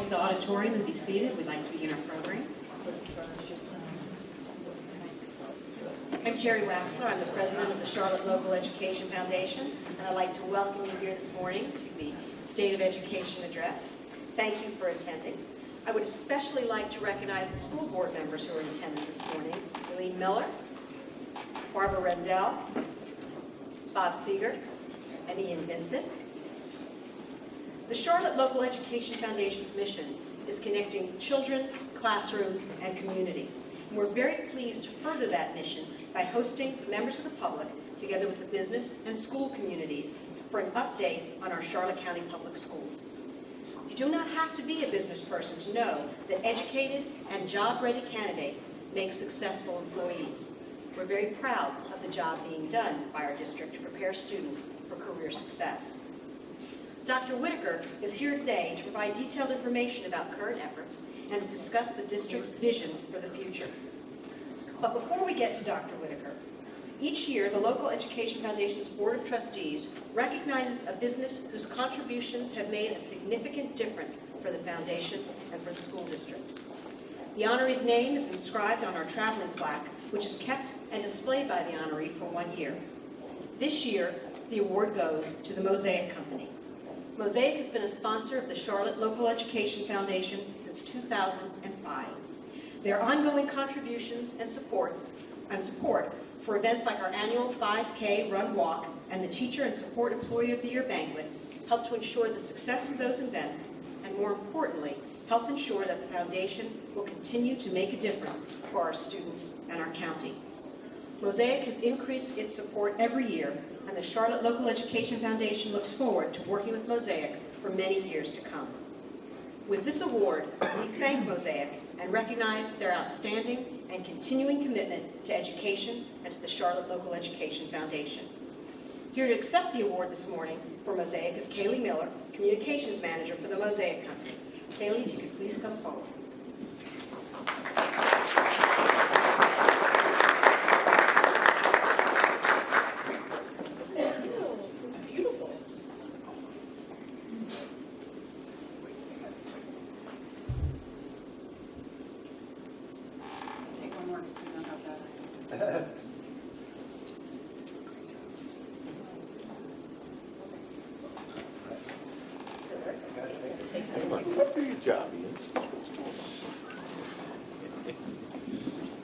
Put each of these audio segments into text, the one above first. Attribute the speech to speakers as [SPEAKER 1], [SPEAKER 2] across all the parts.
[SPEAKER 1] to the auditorium and be seated. We'd like to begin our program. I'm Jerry Waxler. I'm the president of the Charlotte Local Education Foundation, and I'd like to welcome you here this morning to the State of Education Address. Thank you for attending. I would especially like to recognize the school board members who are in attendance this morning: Eileen Miller, Barbara Rendell, Bob Seeger, and Ian Vincent. The Charlotte Local Education Foundation's mission is connecting children, classrooms, and community. And we're very pleased to further that mission by hosting members of the public, together with the business and school communities, for an update on our Charlotte County Public Schools. You do not have to be a business person to know that educated and job-ready candidates make successful employees. We're very proud of the job being done by our district to prepare students for career success. Dr. Whitaker is here today to provide detailed information about current efforts and to discuss the district's vision for the future. But before we get to Dr. Whitaker, each year the Local Education Foundation's Board of Trustees recognizes a business whose contributions have made a significant difference for the foundation and for the school district. The honoree's name is inscribed on our traveling plaque, which is kept and displayed by the honoree for 1 year. This year, the award goes to the Mosaic Company. Mosaic has been a sponsor of the Charlotte Local Education Foundation since 2005. Their ongoing contributions and support for events like our annual 5K Run Walk and the Teacher and Support Employee of the Year banquet help to ensure the success of those events, and more importantly, help ensure that the foundation will continue to make a difference for our students and our county. Mosaic has increased its support every year, and the Charlotte Local Education Foundation looks forward to working with Mosaic for many years to come. With this award, we thank Mosaic and recognize their outstanding and continuing commitment to education and to the Charlotte Local Education Foundation. Here to accept the award this morning for Mosaic is Kaylee Miller, Communications Manager for the Mosaic Company. Kaylee, if you could please come forward.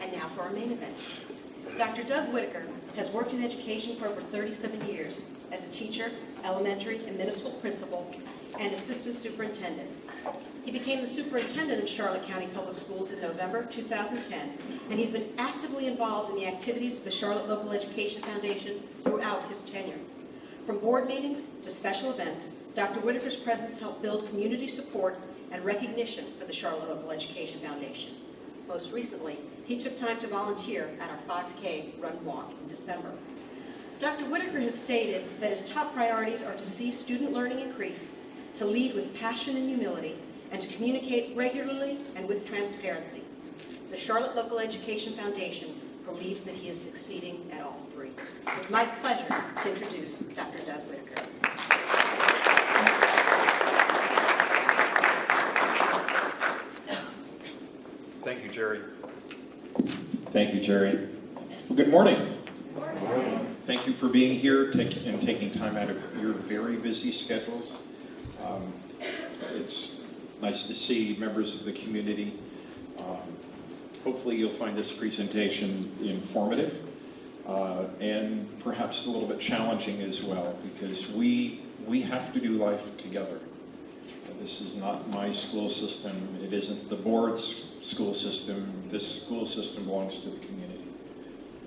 [SPEAKER 1] And now for our main event. Dr. Doug Whitaker has worked in education for over 37 years as a teacher, elementary and middle school principal, and assistant superintendent. He became the superintendent of Charlotte County Public Schools in November 2010, and he's been actively involved in the activities of the Charlotte Local Education Foundation throughout his tenure. From board meetings to special events, Dr. Whitaker's presence helped build community support and recognition for the Charlotte Local Education Foundation. Most recently, he took time to volunteer at our 5K Run Walk in December. Dr. Whitaker has stated that his top priorities are to see student learning increase, to lead with passion and humility, and to communicate regularly and with transparency. The Charlotte Local Education Foundation believes that he is succeeding at all three. It's my pleasure to introduce Dr. Doug Whitaker.
[SPEAKER 2] Thank you, Jerry.
[SPEAKER 3] Thank you, Jerry. Well, good morning.
[SPEAKER 1] Good morning.
[SPEAKER 3] Thank you for being here and taking time out of your very busy schedules. It's nice to see members of the community. Hopefully you'll find this presentation informative and perhaps a little bit challenging as well, because we have to do life together. This is not my school system. It isn't the board's school system. This school system belongs to the community.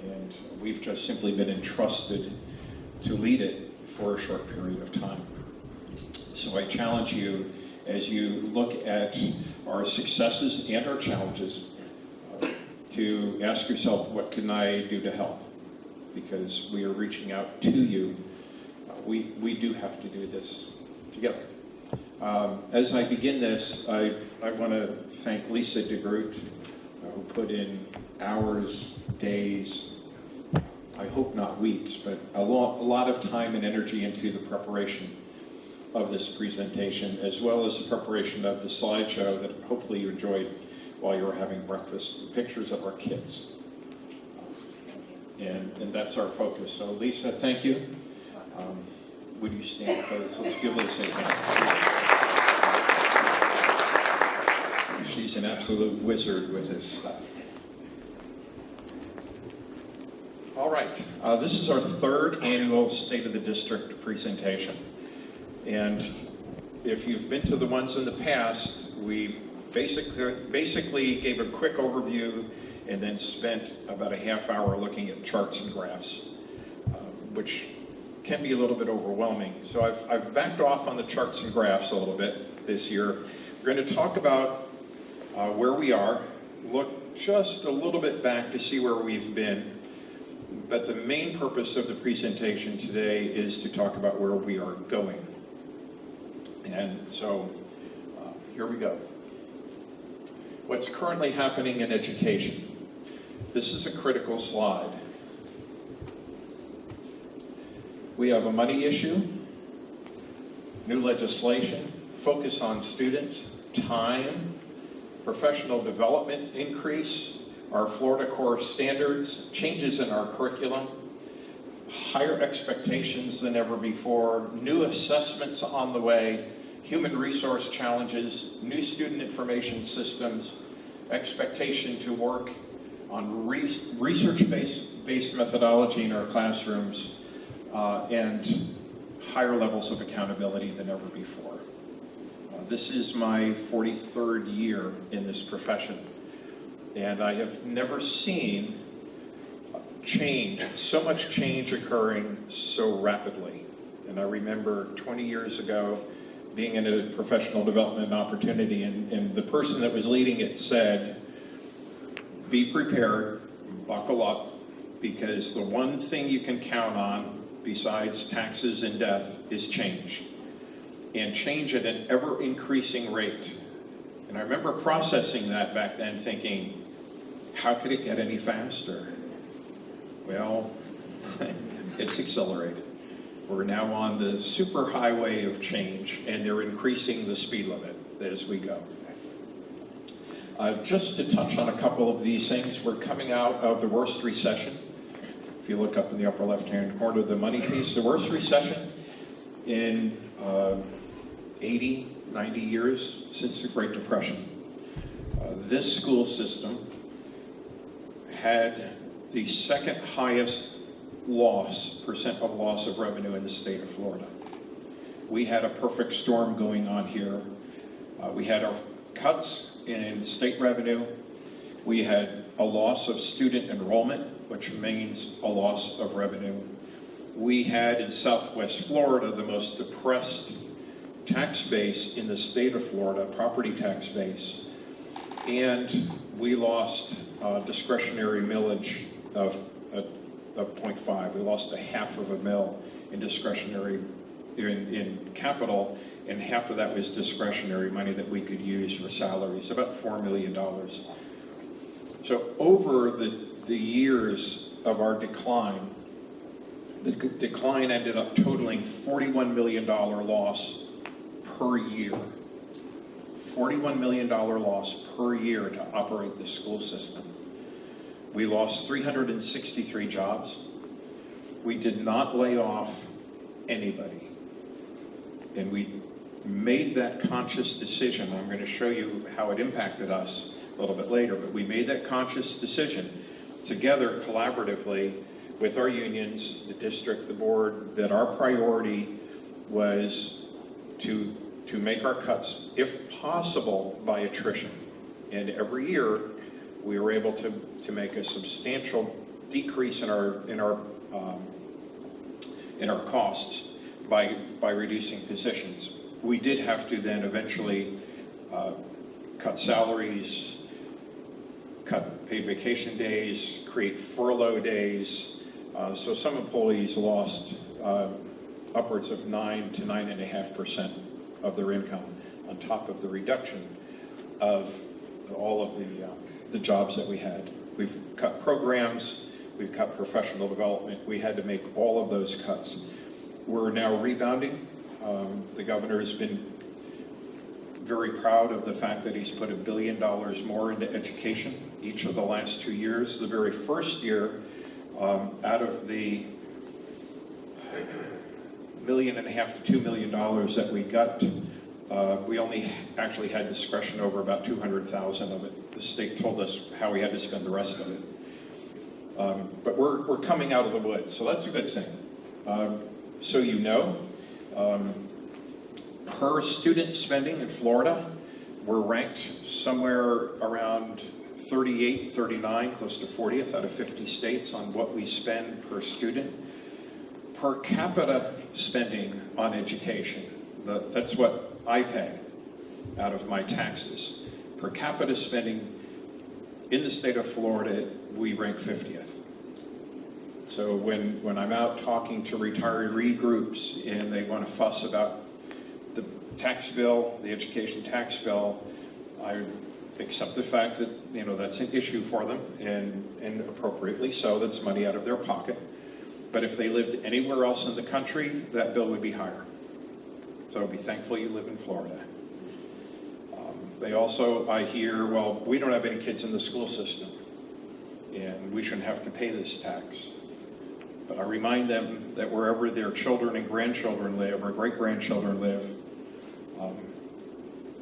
[SPEAKER 3] And we've just simply been entrusted to lead it for a short period of time. So I challenge you, as you look at our successes and our challenges, to ask yourself, what can I do to help? Because we are reaching out to you. We do have to do this together. As I begin this, I want to thank Lisa DeGroot, who put in hours, days, I hope not weeks, but a lot of time and energy into the preparation of this presentation, as well as the preparation of the slideshow that hopefully you enjoyed while you were having breakfast, pictures of our kids. And that's our focus. So Lisa, thank you. Would you stand, please? Let's give Lisa a hand. She's an absolute wizard with this stuff. All right, this is our third annual State of the District presentation. And if you've been to the ones in the past, we basically gave a quick overview and then spent about a half hour looking at charts and graphs, which can be a little bit overwhelming. So I've backed off on the charts and graphs a little bit this year. We're going to talk about where we are, look just a little bit back to see where we've been, but the main purpose of the presentation today is to talk about where we are going. And so here we go. What's currently happening in education? This is a critical slide. We have a money issue, new legislation, focus on students, time, professional development increase, our Florida core standards, changes in our curriculum, higher expectations than ever before, new assessments on the way, human resource challenges, new student information systems, expectation to work on research-based methodology in our classrooms, and higher levels of accountability than ever before. This is my 43rd year in this profession, and I have never seen change, so much change occurring so rapidly. And I remember 20 years ago being in a professional development opportunity, and the person that was leading it said, be prepared, buckle up, because the one thing you can count on besides taxes and death is change, and change at an ever-increasing rate. And I remember processing that back then, thinking, how could it get any faster? Well, it's accelerated. We're now on the super highway of change, and they're increasing the speed limit as we go. Just to touch on a couple of these things, we're coming out of the worst recession. If you look up in the upper left-hand corner, the money piece, the worst recession in 80, 90 years since the Great Depression. This school system had the second highest percent of loss of revenue in the state of Florida. We had a perfect storm going on here. We had our cuts in state revenue. We had a loss of student enrollment, which means a loss of revenue. We had in Southwest Florida the most depressed tax base in the state of Florida, property tax base. And we lost discretionary millage of 0.5. We lost a half of a mil in discretionary, in capital, and half of that was discretionary money that we could use for salaries, about $4 million. So over the years of our decline, the decline ended up totaling $41 million loss per year. $41 million loss per year to operate the school system. We lost 363 jobs. We did not lay off anybody. And we made that conscious decision. I'm going to show you how it impacted us a little bit later, but we made that conscious decision together collaboratively with our unions, the district, the board, that our priority was to make our cuts, if possible, by attrition. And every year, we were able to make a substantial decrease in our costs by reducing positions. We did have to then eventually cut salaries, cut paid vacation days, create furlough days. So some employees lost upwards of 9 to 9.5% of their income on top of the reduction of all of the jobs that we had. We've cut programs, we've cut professional development. We had to make all of those cuts. We're now rebounding. The governor has been very proud of the fact that he's put $1 billion more into education each of the last 2 years. The very first year, out of the $1.5 million to $2 million that we got, we only actually had discretion over about 200,000 of it. The state told us how we had to spend the rest of it. But we're coming out of the woods, so that's a good thing. So you know, per student spending in Florida, we're ranked somewhere around 38, 39, close to 40th out of 50 states on what we spend per student. Per capita spending on education, that's what I pay out of my taxes. Per capita spending in the state of Florida, we rank 50th. So when I'm out talking to retiree groups and they want to fuss about the tax bill, the education tax bill, I accept the fact that, you know, that's an issue for them, and appropriately so. That's money out of their pocket. But if they lived anywhere else in the country, that bill would be higher. So be thankful you live in Florida. They also, I hear, well, we don't have any kids in the school system, and we shouldn't have to pay this tax. But I remind them that wherever their children and grandchildren live, or great-grandchildren live,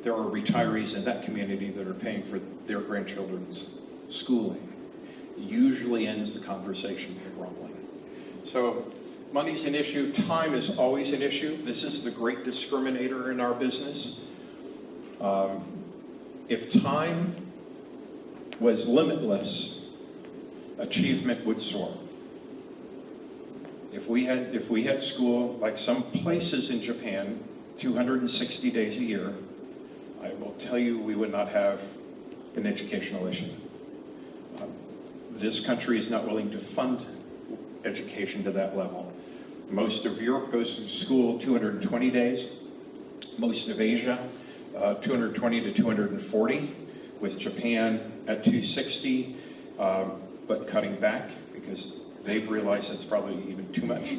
[SPEAKER 3] there are retirees in that community that are paying for their grandchildren's schooling. It usually ends the conversation with grumbling. So money's an issue. Time is always an issue. This is the great discriminator in our business. If time was limitless, achievement would soar. If we had school like some places in Japan, 260 days a year, I will tell you we would not have an educational issue. This country is not willing to fund education to that level. Most of Europe goes to school 220 days. Most of Asia, 220 to 240, with Japan at 260, but cutting back because they've realized that's probably even too much.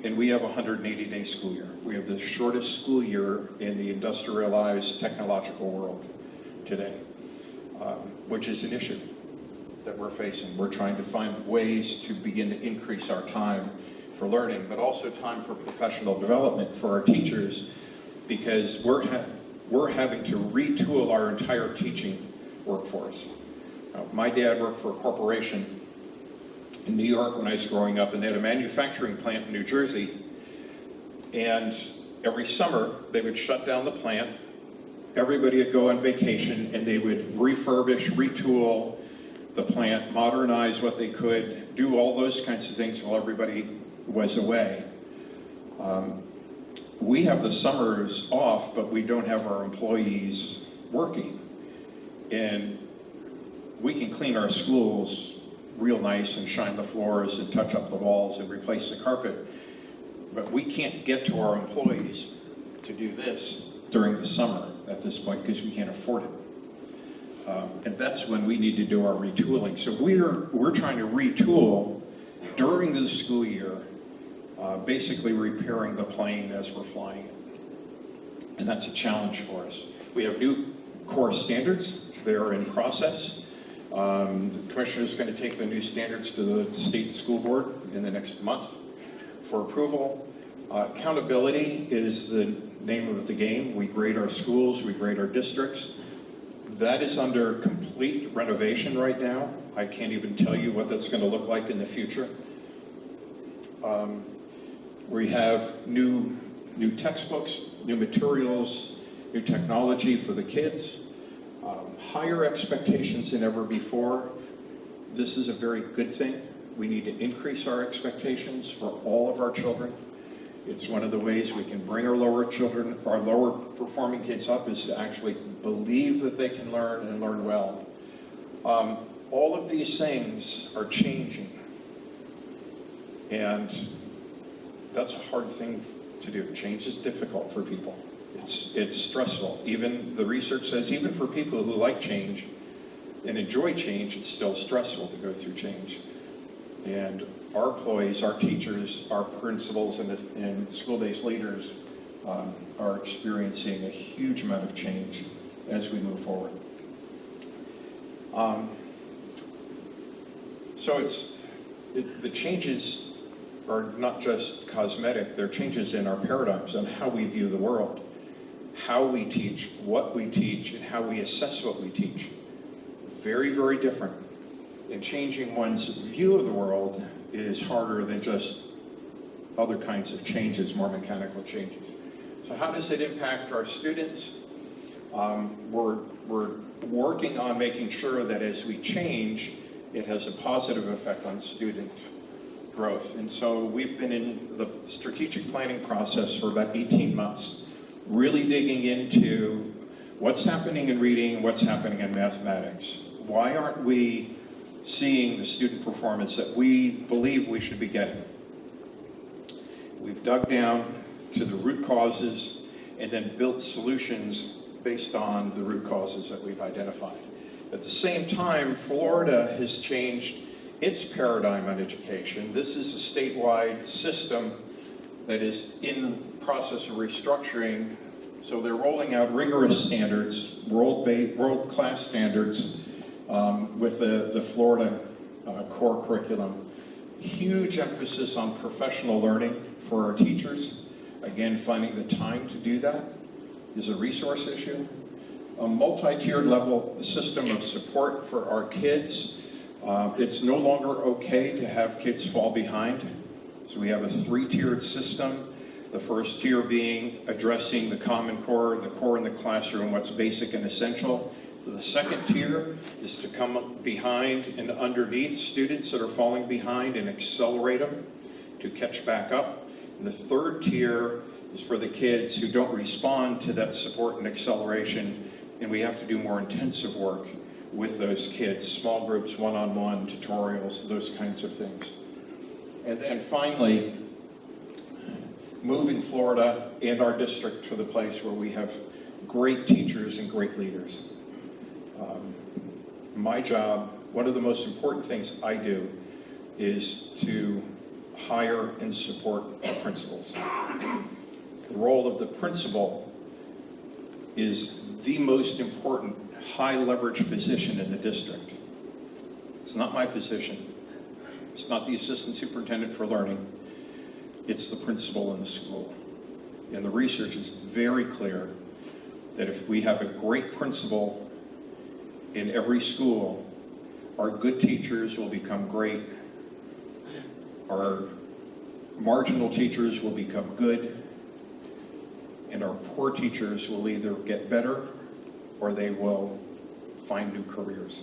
[SPEAKER 3] And we have a 180-day school year. We have the shortest school year in the industrialized technological world today, which is an issue that we're facing. We're trying to find ways to begin to increase our time for learning, but also time for professional development for our teachers, because we're having to retool our entire teaching workforce. My dad worked for a corporation in New York when I was growing up, and they had a manufacturing plant in New Jersey, and every summer they would shut down the plant, everybody would go on vacation, and they would refurbish, retool the plant, modernize what they could, do all those kinds of things while everybody was away. We have the summers off, but we don't have our employees working. And we can clean our schools real nice and shine the floors and touch up the walls and replace the carpet, but we can't get to our employees to do this during the summer at this point because we can't afford it. And that's when we need to do our retooling. So we're trying to retool during the school year, basically repairing the plane as we're flying it. And that's a challenge for us. We have new core standards. They're in process. The commissioner is going to take the new standards to the state school board in the next month for approval. Accountability is the name of the game. We grade our schools, we grade our districts. That is under complete renovation right now. I can't even tell you what that's going to look like in the future. We have new textbooks, new materials, new technology for the kids, higher expectations than ever before. This is a very good thing. We need to increase our expectations for all of our children. It's one of the ways we can bring our lower performing kids up, is to actually believe that they can learn and learn well. All of these things are changing, and that's a hard thing to do. Change is difficult for people. It's stressful. Even the research says, even for people who like change and enjoy change, it's still stressful to go through change. And our employees, our teachers, our principals, and school-based leaders are experiencing a huge amount of change as we move forward. So the changes are not just cosmetic, they're changes in our paradigms on how we view the world, how we teach, what we teach, and how we assess what we teach. Very, very different. And changing one's view of the world is harder than just other kinds of changes, more mechanical changes. So how does it impact our students? We're working on making sure that as we change, it has a positive effect on student growth. And so we've been in the strategic planning process for about 18 months, really digging into what's happening in reading, what's happening in mathematics. Why aren't we seeing the student performance that we believe we should be getting? We've dug down to the root causes and then built solutions based on the root causes that we've identified. At the same time, Florida has changed its paradigm on education. This is a statewide system that is in process of restructuring. So they're rolling out rigorous standards, world-class standards with the Florida core curriculum. Huge emphasis on professional learning for our teachers. Again, finding the time to do that is a resource issue. A multi-tiered level system of support for our kids. It's no longer okay to have kids fall behind. So we have a 3-tiered system. The first tier being addressing the Common Core, the core in the classroom, what's basic and essential. The second tier is to come behind and underneath students that are falling behind and accelerate them to catch back up. And the third tier is for the kids who don't respond to that support and acceleration, and we have to do more intensive work with those kids, small groups, one-on-one, tutorials, those kinds of things. And finally, moving Florida and our district to the place where we have great teachers and great leaders. My job, one of the most important things I do is to hire and support our principals. The role of the principal is the most important high leverage position in the district. It's not my position. It's not the assistant superintendent for learning. It's the principal in the school. And the research is very clear that if we have a great principal in every school, our good teachers will become great. Our marginal teachers will become good. And our poor teachers will either get better or they will find new careers.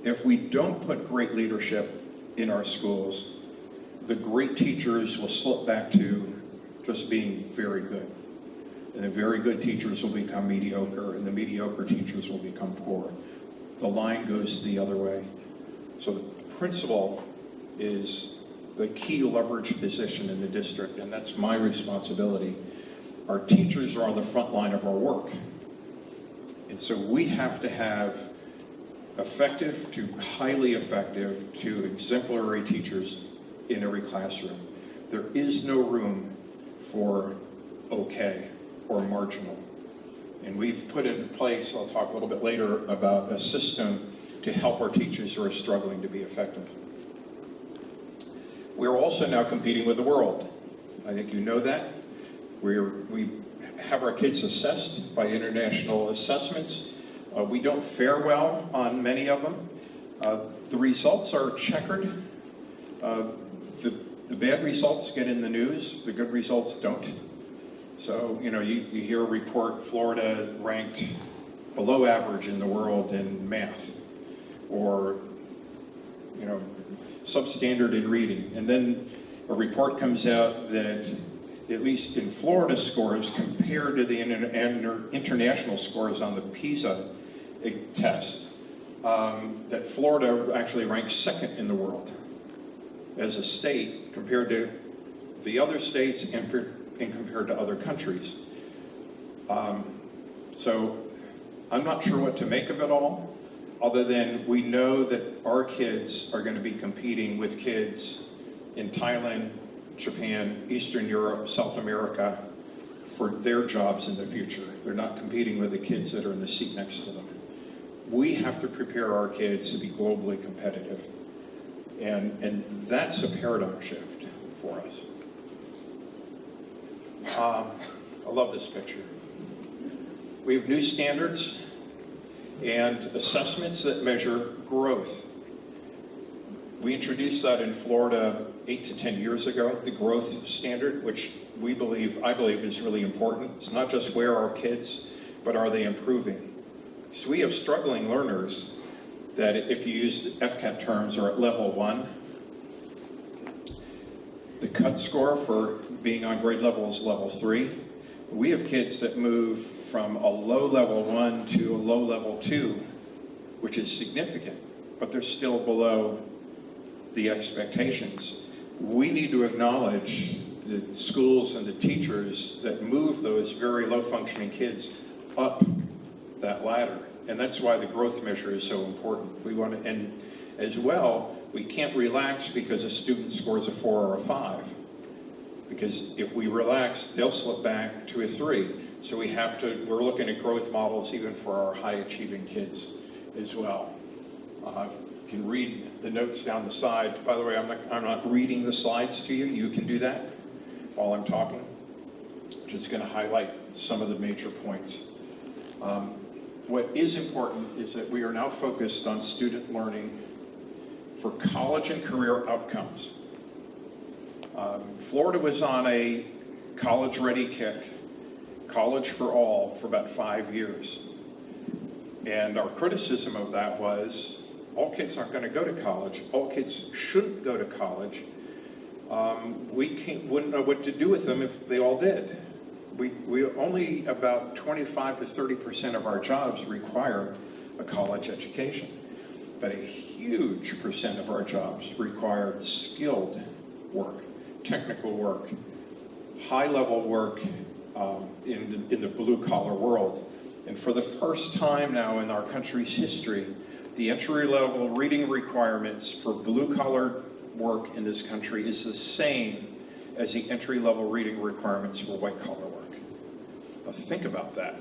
[SPEAKER 3] If we don't put great leadership in our schools, the great teachers will slip back to just being very good. And the very good teachers will become mediocre, and the mediocre teachers will become poor. The line goes the other way. So the principal is the key leverage position in the district, and that's my responsibility. Our teachers are on the front line of our work. And so we have to have effective to highly effective to exemplary teachers in every classroom. There is no room for okay or marginal. And we've put in place, I'll talk a little bit later, about a system to help our teachers who are struggling to be effective. We're also now competing with the world. I think you know that. We have our kids assessed by international assessments. We don't fare well on many of them. The results are checkered. The bad results get in the news, the good results don't. So, you hear a report, Florida ranked below average in the world in math, or, substandard in reading. And then a report comes out that, at least in Florida scores, compared to the international scores on the PISA test, that Florida actually ranks second in the world as a state compared to the other states and compared to other countries. So I'm not sure what to make of it all, other than we know that our kids are going to be competing with kids in Thailand, Japan, Eastern Europe, South America for their jobs in the future. They're not competing with the kids that are in the seat next to them. We have to prepare our kids to be globally competitive. And that's a paradigm shift for us. I love this picture. We have new standards and assessments that measure growth. We introduced that in Florida 8 to 10 years ago, the growth standard, which I believe is really important. It's not just where are kids, but are they improving? So we have struggling learners that, if you use the FCAT terms, are at level 1. The cut score for being on grade level is level 3. We have kids that move from a low level 1 to a low level 2, which is significant, but they're still below the expectations. We need to acknowledge the schools and the teachers that move those very low functioning kids up that ladder. And that's why the growth measure is so important. We want to, and as well, we can't relax because a student scores a 4 or a 5. Because if we relax, they'll slip back to a 3. So we're looking at growth models even for our high achieving kids as well. You can read the notes down the side. By the way, I'm not reading the slides to you. You can do that while I'm talking. Just going to highlight some of the major points. What is important is that we are now focused on student learning for college and career outcomes. Florida was on a college-ready kick, college for all, for about 5 years. And our criticism of that was, all kids aren't going to go to college. All kids shouldn't go to college. We wouldn't know what to do with them if they all did. We only about 25 to 30% of our jobs require a college education. But a huge percent of our jobs require skilled work, technical work, high-level work in the blue-collar world. And for the first time now in our country's history, the entry-level reading requirements for blue-collar work in this country is the same as the entry-level reading requirements for white-collar work. Now think about that.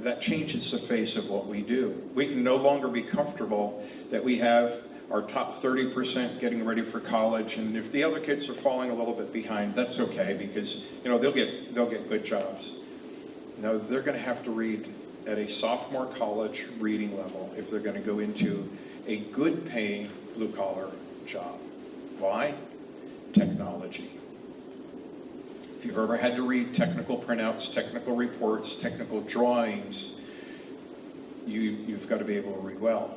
[SPEAKER 3] That changes the face of what we do. We can no longer be comfortable that we have our top 30% getting ready for college, and if the other kids are falling a little bit behind, that's okay, because they'll get good jobs. No, they're going to have to read at a sophomore college reading level if they're going to go into a good paying blue collar job. Why? Technology. If you've ever had to read technical printouts, technical reports, technical drawings, you've got to be able to read well.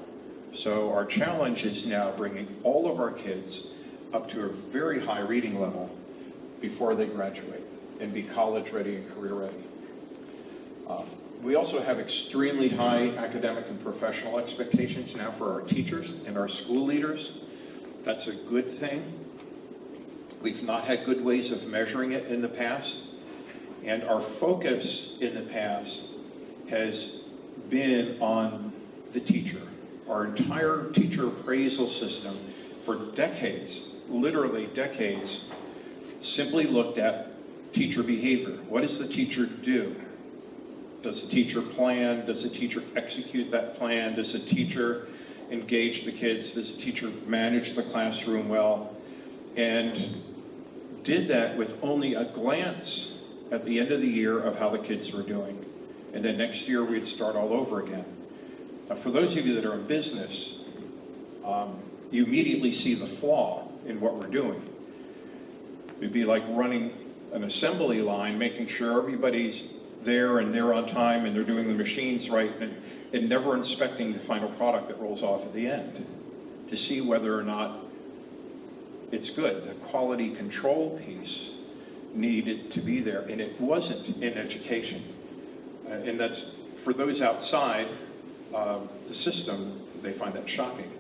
[SPEAKER 3] So our challenge is now bringing all of our kids up to a very high reading level before they graduate and be college ready and career ready. We also have extremely high academic and professional expectations now for our teachers and our school leaders. That's a good thing. We've not had good ways of measuring it in the past, and our focus in the past has been on the teacher. Our entire teacher appraisal system for decades, literally decades, simply looked at teacher behavior. What does the teacher do? Does the teacher plan? Does the teacher execute that plan? Does the teacher engage the kids? Does the teacher manage the classroom well? And did that with only a glance at the end of the year of how the kids were doing. And then next year we'd start all over again. Now, for those of you that are in business, you immediately see the flaw in what we're doing. It'd be like running an assembly line, making sure everybody's there and they're on time and they're doing the machines right, and never inspecting the final product that rolls off at the end to see whether or not it's good. The quality control piece needed to be there, and it wasn't in education. And that's, for those outside the system, they find that shocking.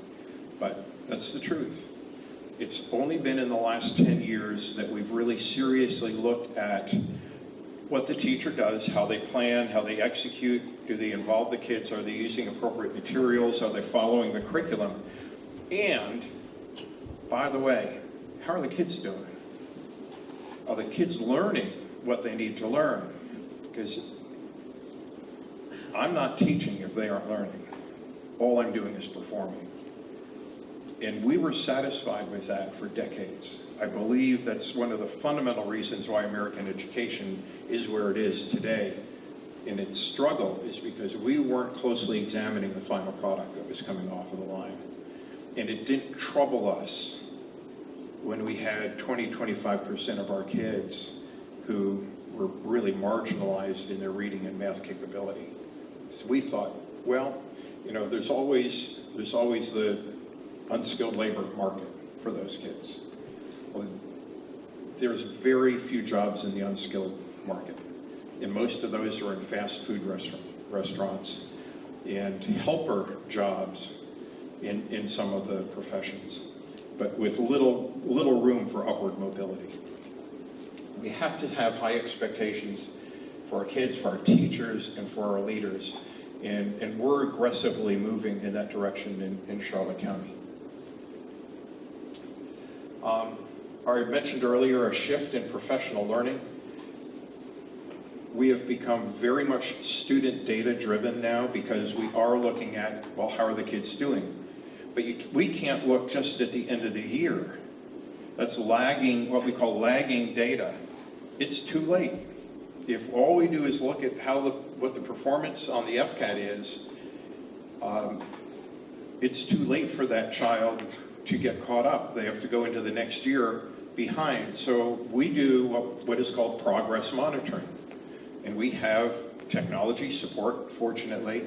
[SPEAKER 3] But that's the truth. It's only been in the last 10 years that we've really seriously looked at what the teacher does, how they plan, how they execute, do they involve the kids, are they using appropriate materials, are they following the curriculum? And, by the way, how are the kids doing? Are the kids learning what they need to learn? Because I'm not teaching if they aren't learning. All I'm doing is performing. And we were satisfied with that for decades. I believe that's one of the fundamental reasons why American education is where it is today. And its struggle is because we weren't closely examining the final product that was coming off of the line. And it didn't trouble us when we had 20-25% of our kids who were really marginalized in their reading and math capability. So we thought, well, you know, there's always the unskilled labor market for those kids. Well, there's very few jobs in the unskilled market, and most of those are in fast food restaurants and helper jobs in some of the professions, but with little room for upward mobility. We have to have high expectations for our kids, for our teachers, and for our leaders, and we're aggressively moving in that direction in Charlotte County. I mentioned earlier a shift in professional learning. We have become very much student data driven now because we are looking at, well, how are the kids doing? But we can't look just at the end of the year. That's lagging, what we call lagging data. It's too late. If all we do is look at what the performance on the FCAT is, it's too late for that child to get caught up. They have to go into the next year behind. So we do what is called progress monitoring. And we have technology support, fortunately.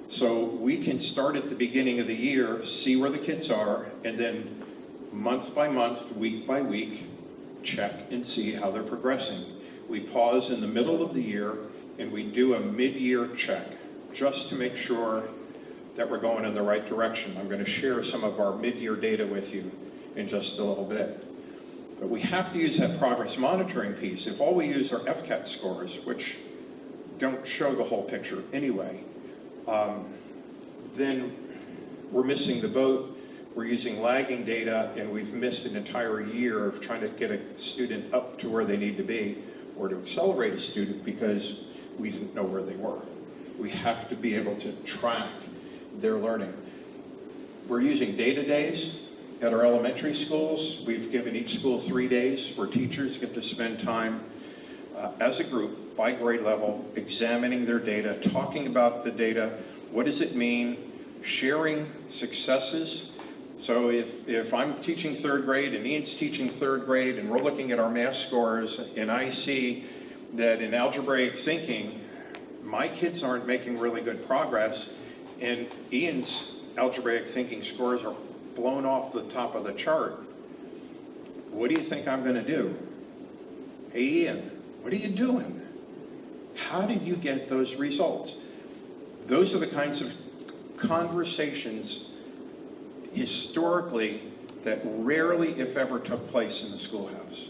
[SPEAKER 3] So we can start at the beginning of the year, see where the kids are, and then month by month, week by week, check and see how they're progressing. We pause in the middle of the year and we do a mid-year check just to make sure that we're going in the right direction. I'm going to share some of our mid-year data with you in just a little bit. But we have to use that progress monitoring piece. If all we use are FCAT scores, which don't show the whole picture anyway, then we're missing the boat. We're using lagging data, and we've missed an entire year of trying to get a student up to where they need to be, or to accelerate a student because we didn't know where they were. We have to be able to track their learning. We're using data days at our elementary schools. We've given each school 3 days where teachers get to spend time as a group by grade level, examining their data, talking about the data, what does it mean, sharing successes. So if I'm teaching third grade and Ian's teaching third grade and we're looking at our math scores and I see that in algebraic thinking, my kids aren't making really good progress and Ian's algebraic thinking scores are blown off the top of the chart, what do you think I'm going to do? Hey Ian, what are you doing? How did you get those results? Those are the kinds of conversations historically that rarely, if ever, took place in the schoolhouse.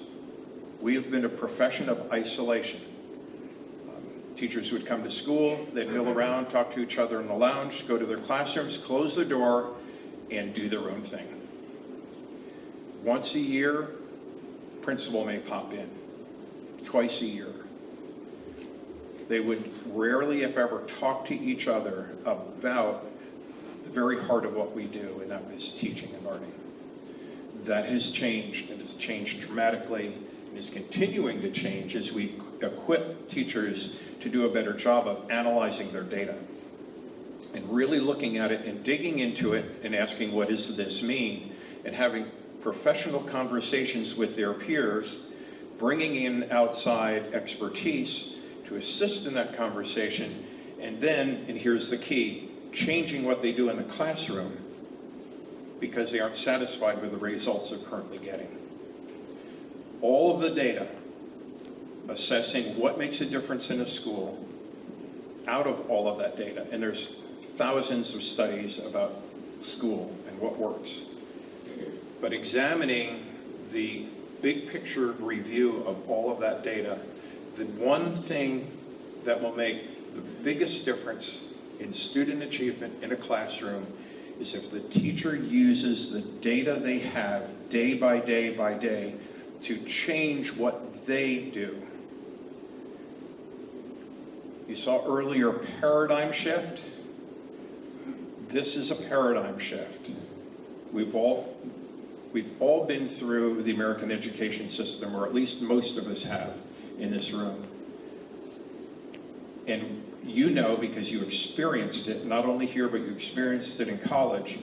[SPEAKER 3] We have been a profession of isolation. Teachers would come to school, they'd mill around, talk to each other in the lounge, go to their classrooms, close the door, and do their own thing. Once a year, principal may pop in. Twice a year. They would rarely, if ever, talk to each other about the very heart of what we do, and that was teaching and learning. That has changed, and it's changed dramatically, and is continuing to change as we equip teachers to do a better job of analyzing their data and really looking at it and digging into it and asking, what does this mean? And having professional conversations with their peers, bringing in outside expertise to assist in that conversation, and then, and here's the key, changing what they do in the classroom because they aren't satisfied with the results they're currently getting. All of the data, assessing what makes a difference in a school, out of all of that data, and there's thousands of studies about school and what works, but examining the big picture review of all of that data, the one thing that will make the biggest difference in student achievement in a classroom is if the teacher uses the data they have day by day by day to change what they do. You saw earlier paradigm shift. This is a paradigm shift. We've all been through the American education system, or at least most of us have in this room. And you know, because you experienced it, not only here, but you experienced it in college,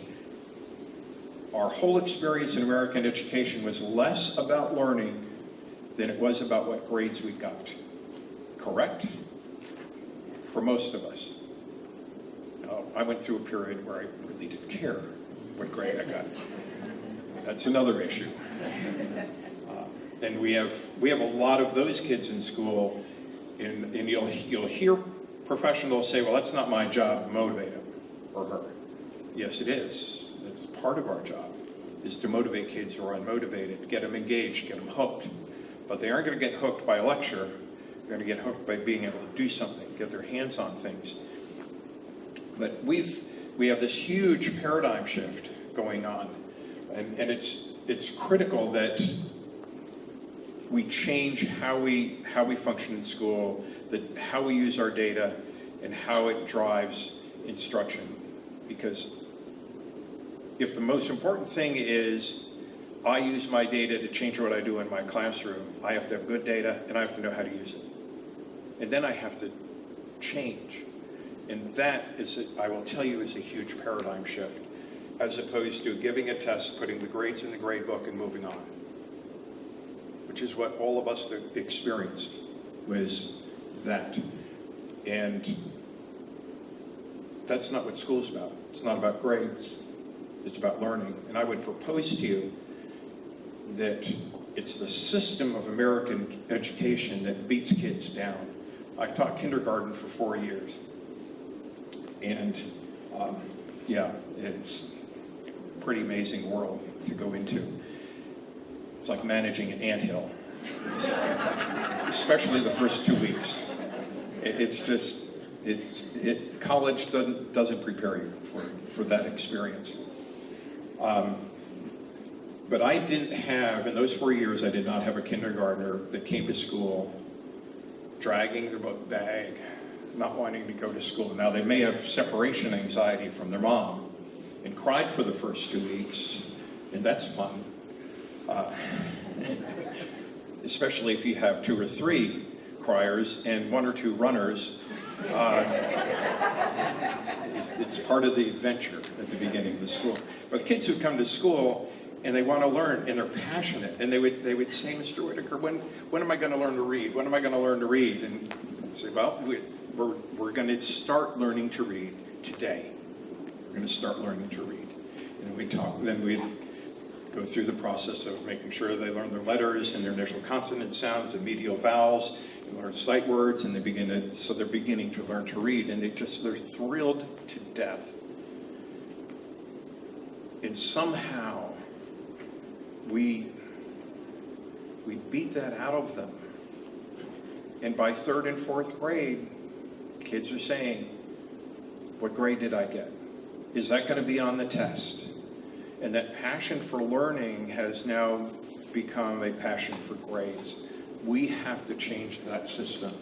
[SPEAKER 3] our whole experience in American education was less about learning than it was about what grades we got. Correct? For most of us. I went through a period where I really didn't care what grade I got. That's another issue. And we have a lot of those kids in school, and you'll hear professionals say, well, that's not my job to motivate him or her. Yes, it is. It's part of our job, is to motivate kids who are unmotivated, get them engaged, get them hooked. But they aren't going to get hooked by a lecture. They're going to get hooked by being able to do something, get their hands on things. But we have this huge paradigm shift going on, and it's critical that we change how we function in school, how we use our data, and how it drives instruction. Because if the most important thing is I use my data to change what I do in my classroom, I have to have good data and I have to know how to use it. And then I have to change. And that is, I will tell you, is a huge paradigm shift, as opposed to giving a test, putting the grades in the grade book and moving on, which is what all of us experienced, was that. And that's not what school's about. It's not about grades. It's about learning. And I would propose to you that it's the system of American education that beats kids down. I taught kindergarten for 4 years. And yeah, it's a pretty amazing world to go into. It's like managing an anthill, especially the first 2 weeks. College doesn't prepare you for that experience. But I didn't have, in those 4 years, I did not have a kindergartner that came to school dragging their book bag, not wanting to go to school. Now, they may have separation anxiety from their mom and cried for the first 2 weeks, and that's fun. Especially if you have 2 or 3 criers and 1 or 2 runners. It's part of the adventure at the beginning of the school. But kids who come to school and they want to learn and they're passionate, and they would say, Mr. Whitaker, when am I going to learn to read? When am I going to learn to read? And I'd say, well, we're going to start learning to read today. We're going to start learning to read. And then we'd go through the process of making sure they learn their letters and their initial consonant sounds and medial vowels, and learn sight words, and they're beginning to learn to read, and they're thrilled to death. And somehow we beat that out of them. And by 3rd and 4th grade, kids are saying, what grade did I get? Is that going to be on the test? And that passion for learning has now become a passion for grades. We have to change that system.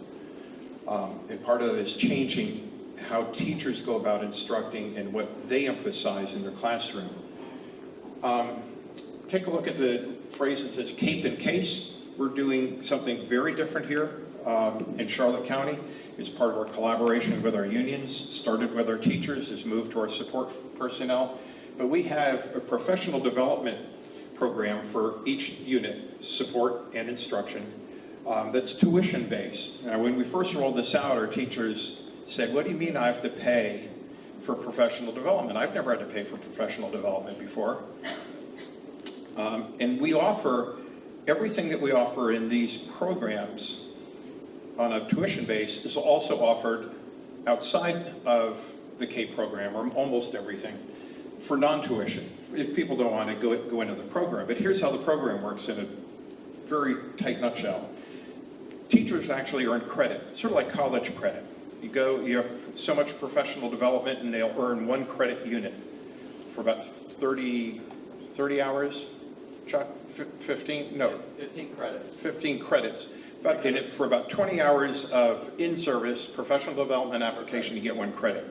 [SPEAKER 3] And part of it is changing how teachers go about instructing and what they emphasize in their classroom. Take a look at the phrase that says cape and case. We're doing something very different here in Charlotte County. It's part of our collaboration with our unions, started with our teachers, has moved to our support personnel. But we have a professional development program for each unit, support and instruction, that's tuition-based. Now, when we first rolled this out, our teachers said, what do you mean I have to pay for professional development? I've never had to pay for professional development before. And we offer, everything that we offer in these programs on a tuition base is also offered outside of the CAPE program, or almost everything, for non-tuition, if people don't want to go into the program. But here's how the program works in a very tight nutshell. Teachers actually earn credit, sort of like college credit. You have so much professional development, and they'll earn 1 credit unit for about 30 hours, Chuck? 15? No.
[SPEAKER 4] 15 credits.
[SPEAKER 3] 15 credits. But for about 20 hours of in-service professional development application, you get 1 credit.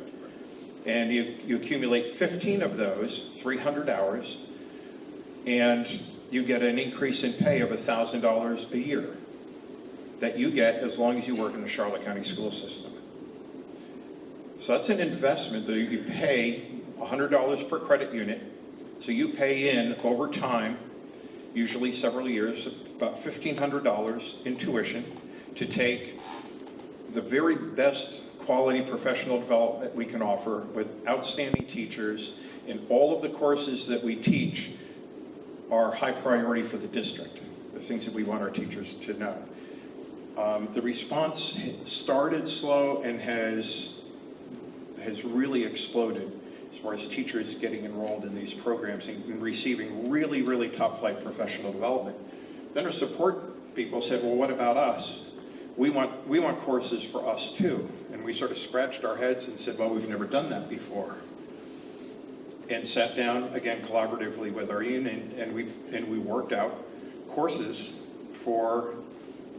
[SPEAKER 3] And you accumulate 15 of those, 300 hours, and you get an increase in pay of $1,000 a year that you get as long as you work in the Charlotte County school system. So that's an investment that you pay $100 per credit unit. So you pay in over time, usually several years, about $1,500 in tuition to take the very best quality professional development we can offer with outstanding teachers, and all of the courses that we teach are high priority for the district, the things that we want our teachers to know. The response started slow and has really exploded as far as teachers getting enrolled in these programs and receiving really, really top-flight professional development. Then our support people said, well, what about us? We want courses for us too. And we sort of scratched our heads and said, well, we've never done that before. And sat down again collaboratively with our union, and we worked out courses for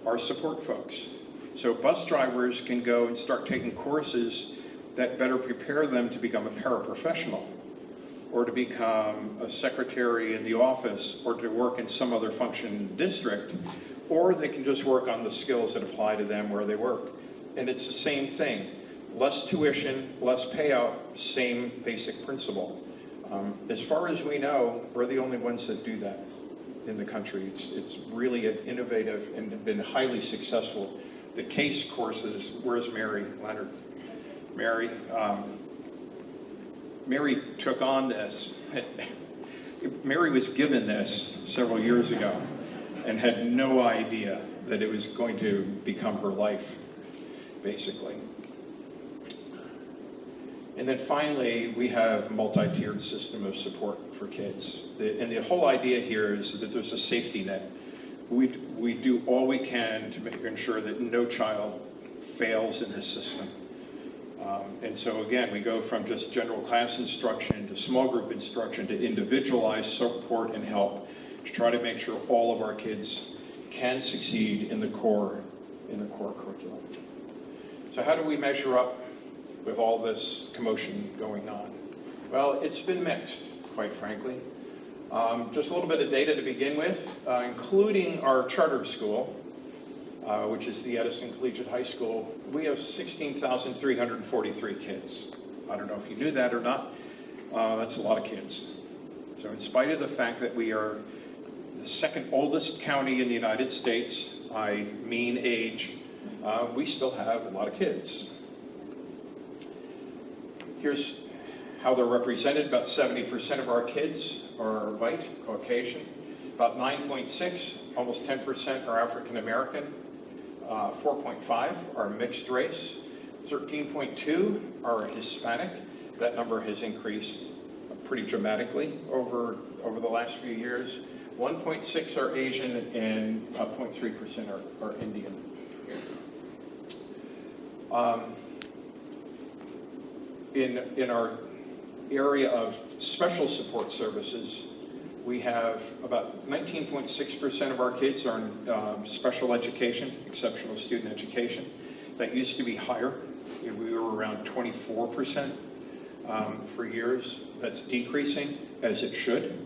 [SPEAKER 3] our support folks. So bus drivers can go and start taking courses that better prepare them to become a paraprofessional, or to become a secretary in the office, or to work in some other function in the district, or they can just work on the skills that apply to them where they work. And it's the same thing. Less tuition, less payout, same basic principle. As far as we know, we're the only ones that do that in the country. It's really innovative and been highly successful. The CASE courses, where's Mary Leonard? Mary took on this. Mary was given this several years ago and had no idea that it was going to become her life, basically. And then finally, we have a multi-tiered system of support for kids. And the whole idea here is that there's a safety net. We do all we can to ensure that no child fails in this system. And so again, we go from just general class instruction to small group instruction to individualized support and help to try to make sure all of our kids can succeed in the core curriculum. So how do we measure up with all this commotion going on? Well, it's been mixed, quite frankly. Just a little bit of data to begin with, including our charter school, which is the Edison Collegiate High School. We have 16,343 kids. I don't know if you knew that or not. That's a lot of kids. So in spite of the fact that we are the second oldest county in the United States by mean age, we still have a lot of kids. Here's how they're represented. About 70% of our kids are white, Caucasian. About 9.6, almost 10% are African American. 4.5 are mixed race. 13.2 are Hispanic. That number has increased pretty dramatically over the last few years. 1.6 are Asian, and 0.3% are Indian. In our area of special support services, we have about 19.6% of our kids are in special education, exceptional student education. That used to be higher. We were around 24% for years. That's decreasing, as it should.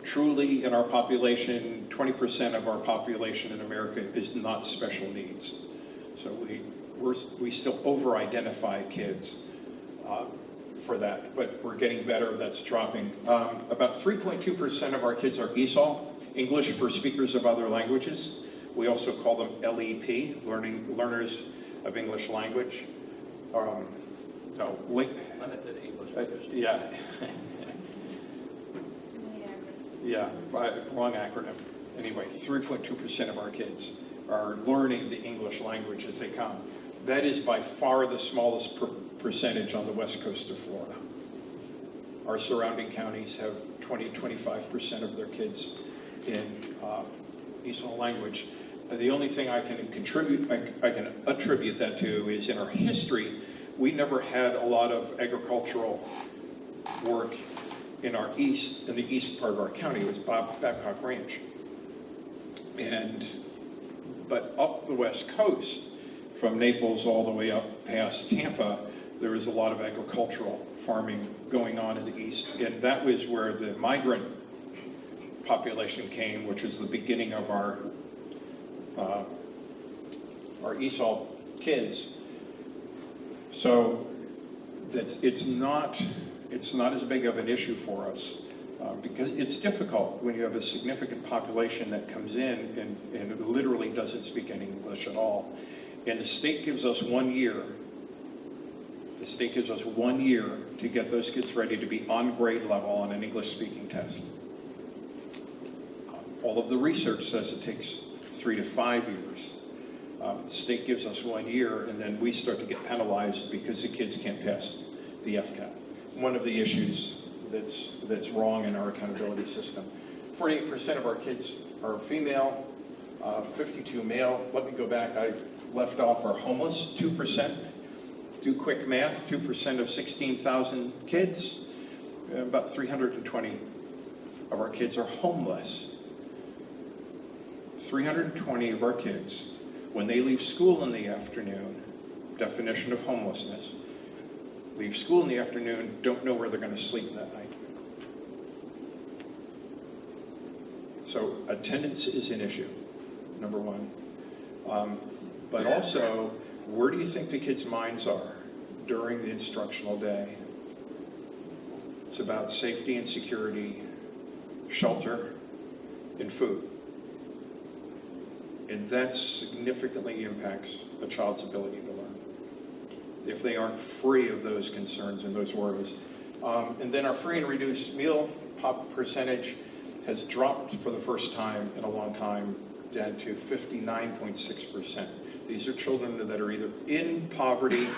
[SPEAKER 3] Truly, in our population, 20% of our population in America is not special needs. So we still over-identify kids for that, but we're getting better. That's dropping. About 3.2% of our kids are ESOL, English for Speakers of Other Languages. We also call them LEP, Learners of English Language.
[SPEAKER 4] Limited English.
[SPEAKER 3] Yeah. Yeah, wrong acronym. Anyway, 3.2% of our kids are learning the English language as they come. That is by far the smallest percentage on the west coast of Florida. Our surrounding counties have 20-25% of their kids in ESOL language. The only thing I can attribute that to is in our history, we never had a lot of agricultural work in the east part of our county. It was Babcock Ranch. But up the West Coast, from Naples all the way up past Tampa, there was a lot of agricultural farming going on in the east. And that was where the migrant population came, which was the beginning of our ESOL kids. So it's not as big of an issue for us because it's difficult when you have a significant population that comes in and literally doesn't speak any English at all. And the state gives us 1 year. The state gives us 1 year to get those kids ready to be on grade level on an English speaking test. All of the research says it takes 3 to 5 years. The state gives us 1 year, and then we start to get penalized because the kids can't pass the FCAT. One of the issues that's wrong in our accountability system. 48% of our kids are female, 52 male. Let me go back. I left off our homeless, 2%. Do quick math, 2% of 16,000 kids. About 320 of our kids are homeless. 320 of our kids, when they leave school in the afternoon, definition of homelessness, leave school in the afternoon, don't know where they're going to sleep that night. So attendance is an issue, number one. But also, where do you think the kids' minds are during the instructional day? It's about safety and security, shelter, and food. And that significantly impacts a child's ability to learn if they aren't free of those concerns and those worries. And then our free and reduced meal percentage has dropped for the first time in a long time down to 59.6%. These are children that are either in poverty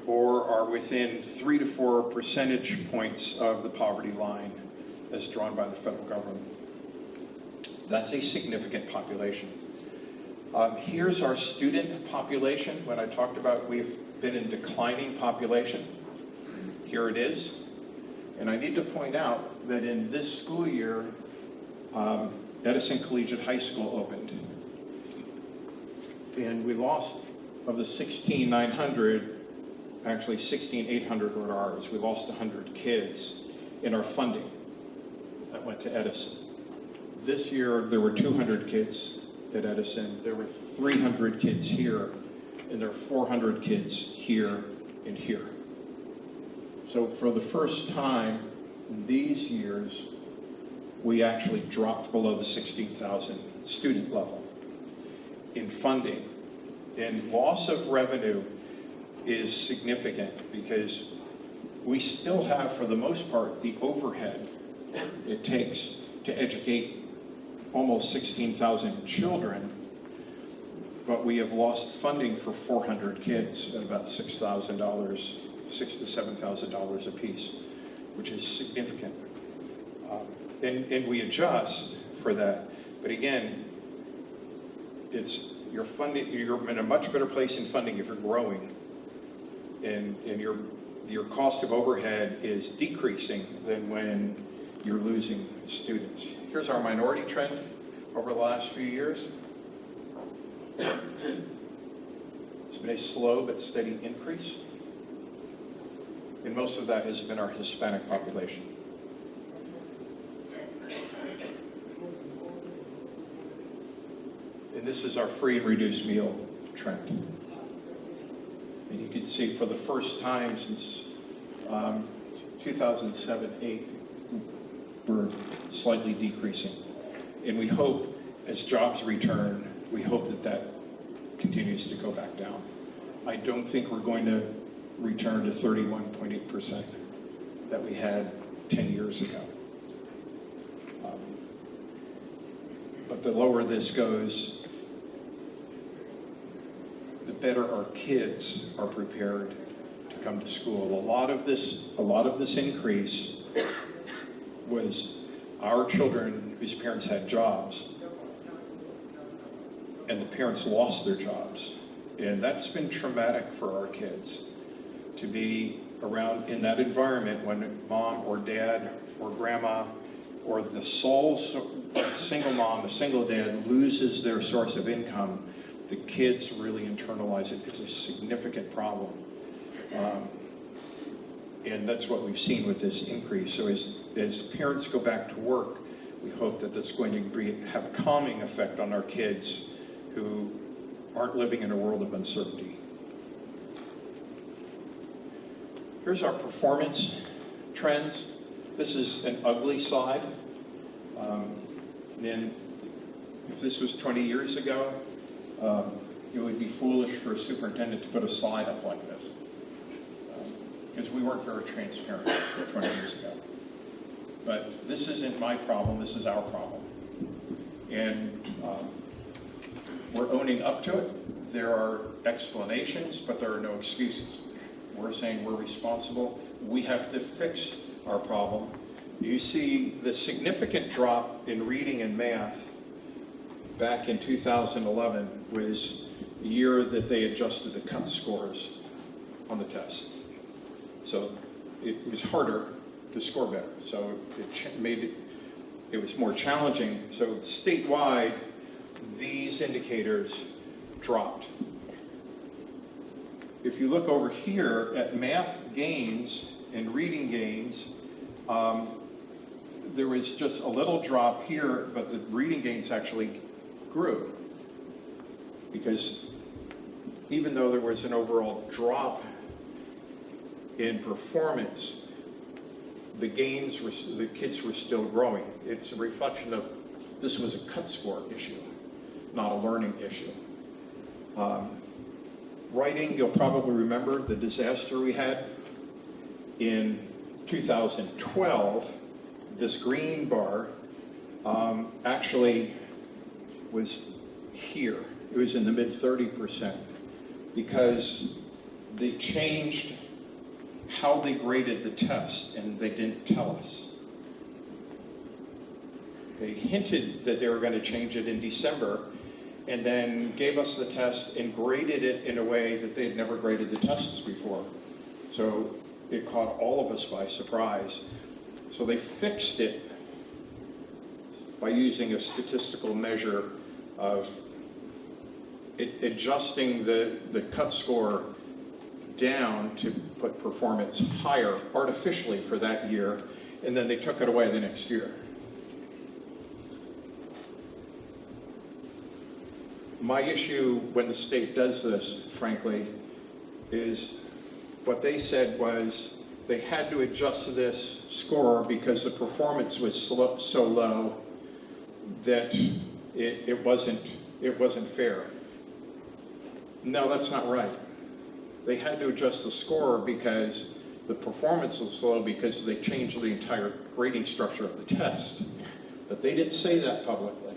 [SPEAKER 3] or are within 3 to 4 percentage points of the poverty line as drawn by the federal government. That's a significant population. Here's our student population. When I talked about we've been in declining population, here it is. And I need to point out that in this school year, Edison Collegiate High School opened. And we lost, of the 16,900, actually 16,800 were ours. We lost 100 kids in our funding that went to Edison. This year, there were 200 kids at Edison. There were 300 kids here, and there are 400 kids here and here. So for the first time in these years, we actually dropped below the 16,000 student level in funding. And loss of revenue is significant because we still have, for the most part, the overhead it takes to educate almost 16,000 children, but we have lost funding for 400 kids at about $6,000, $6,000 to $7,000 a piece, which is significant. And we adjust for that. But again, you're in a much better place in funding if you're growing, and your cost of overhead is decreasing than when you're losing students. Here's our minority trend over the last few years. It's been a slow but steady increase. And most of that has been our Hispanic population. And this is our free and reduced meal trend. And you can see for the first time since 2007-8, we're slightly decreasing. And we hope, as jobs return, we hope that that continues to go back down. I don't think we're going to return to 31.8% that we had 10 years ago. But the lower this goes, the better our kids are prepared to come to school. A lot of this increase was our children whose parents had jobs, and the parents lost their jobs. And that's been traumatic for our kids, to be around in that environment when mom or dad or grandma or the sole single mom, the single dad loses their source of income, the kids really internalize it. It's a significant problem. And that's what we've seen with this increase. So as parents go back to work, we hope that that's going to have a calming effect on our kids who aren't living in a world of uncertainty. Here's our performance trends. This is an ugly slide. And if this was 20 years ago, it would be foolish for a superintendent to put a slide up like this, because we weren't very transparent 20 years ago. But this isn't my problem, this is our problem. And we're owning up to it. There are explanations, but there are no excuses. We're saying we're responsible. We have to fix our problem. You see the significant drop in reading and math back in 2011 was the year that they adjusted the cut scores on the test. So it was harder to score better. So it was more challenging. So statewide, these indicators dropped. If you look over here at math gains and reading gains, there was just a little drop here, but the reading gains actually grew. Because even though there was an overall drop in performance, the kids were still growing. It's a reflection of this was a cut score issue, not a learning issue. Writing, you'll probably remember the disaster we had in 2012. This green bar actually was here. It was in the mid 30% because they changed how they graded the test, and they didn't tell us. They hinted that they were going to change it in December, and then gave us the test and graded it in a way that they'd never graded the tests before. So it caught all of us by surprise. So they fixed it by using a statistical measure of adjusting the cut score down to put performance higher artificially for that year, and then they took it away the next year. My issue when the state does this, frankly, is what they said was they had to adjust this score because the performance was so low that it wasn't fair. No, that's not right. They had to adjust the score because the performance was low because they changed the entire grading structure of the test. But they didn't say that publicly.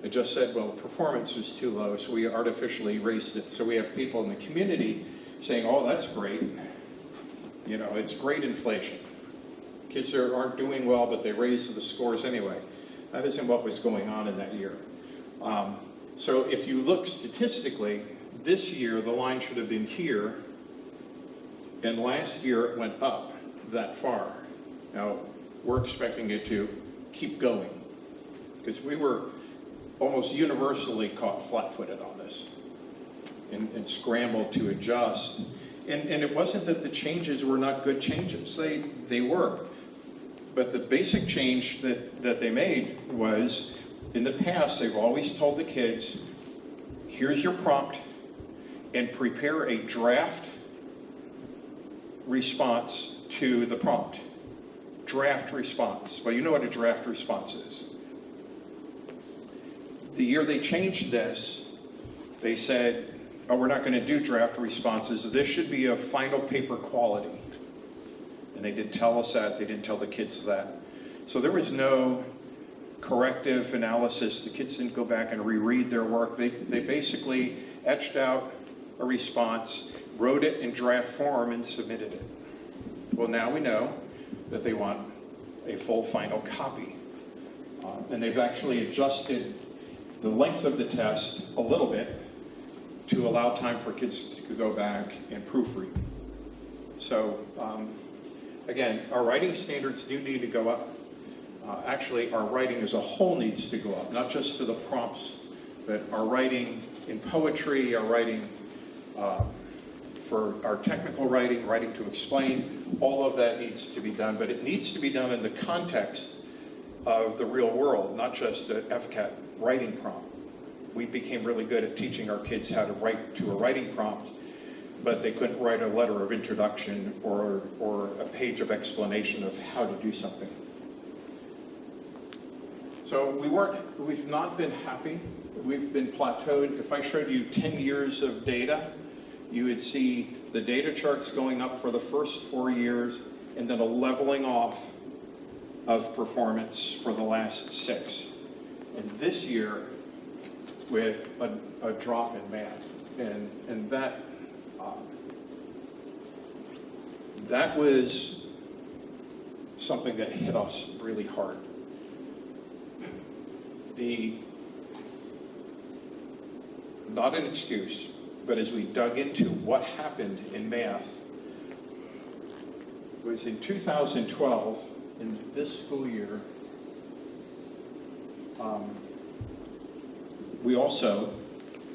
[SPEAKER 3] They just said, well, performance is too low, so we artificially raised it. So we have people in the community saying, oh, that's great. You know, it's great inflation. Kids aren't doing well, but they raised the scores anyway. That isn't what was going on in that year. So if you look statistically, this year the line should have been here, and last year it went up that far. Now, we're expecting it to keep going, because we were almost universally caught flat-footed on this and scrambled to adjust. And it wasn't that the changes were not good changes. They were. But the basic change that they made was, in the past, they've always told the kids, here's your prompt, and prepare a draft response to the prompt. Draft response. Well, you know what a draft response is. The year they changed this, they said, oh, we're not going to do draft responses. This should be a final paper quality. And they didn't tell us that. They didn't tell the kids that. So there was no corrective analysis. The kids didn't go back and reread their work. They basically etched out a response, wrote it in draft form, and submitted it. Well, now we know that they want a full final copy. And they've actually adjusted the length of the test a little bit to allow time for kids to go back and proofread. So again, our writing standards do need to go up. Actually, our writing as a whole needs to go up, not just to the prompts, but our writing in poetry, our writing for our technical writing, writing to explain, all of that needs to be done, but it needs to be done in the context of the real world, not just the FCAT writing prompt. We became really good at teaching our kids how to write to a writing prompt, but they couldn't write a letter of introduction or a page of explanation of how to do something. So we've not been happy. We've been plateaued. If I showed you 10 years of data, you would see the data charts going up for the first 4 years and then a leveling off of performance for the last 6. And this year, with a drop in math. And that was something that hit us really hard. Not an excuse, but as we dug into what happened in math, it was in 2012, in this school year, we also,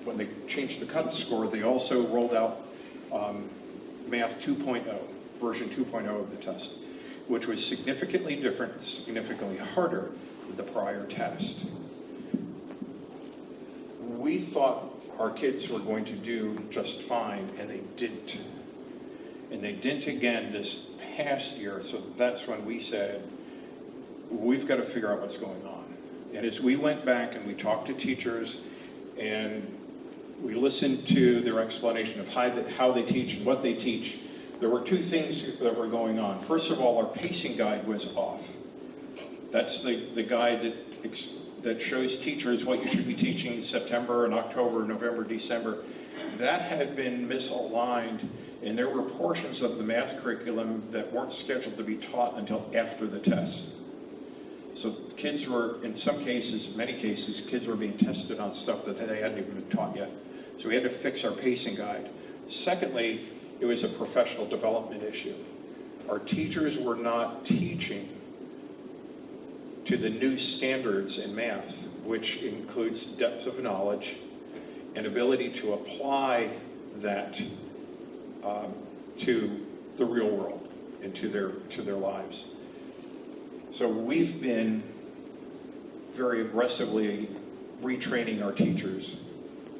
[SPEAKER 3] when they changed the cut score, they also rolled out Math 2.0, version 2.0 of the test, which was significantly different, significantly harder than the prior test. We thought our kids were going to do just fine, and they didn't. And they didn't again this past year, so that's when we said, we've got to figure out what's going on. And as we went back and we talked to teachers and we listened to their explanation of how they teach and what they teach, there were 2 things that were going on. First of all, our pacing guide was off. That's the guide that shows teachers what you should be teaching in September and October, November, December. That had been misaligned, and there were portions of the math curriculum that weren't scheduled to be taught until after the test. So kids were, in some cases, many cases, kids were being tested on stuff that they hadn't even been taught yet. So we had to fix our pacing guide. Secondly, it was a professional development issue. Our teachers were not teaching to the new standards in math, which includes depth of knowledge and ability to apply that to the real world and to their lives. So we've been very aggressively retraining our teachers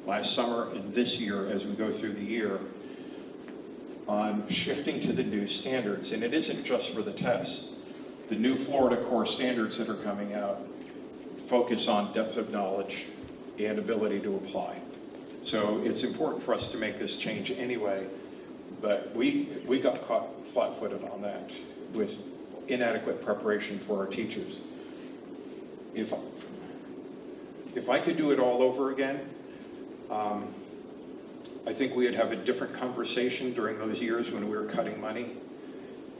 [SPEAKER 3] last summer and this year as we go through the year on shifting to the new standards. And it isn't just for the test. The new Florida core standards that are coming out focus on depth of knowledge and ability to apply. So it's important for us to make this change anyway, but we got caught flat-footed on that with inadequate preparation for our teachers. If I could do it all over again, I think we would have a different conversation during those years when we were cutting money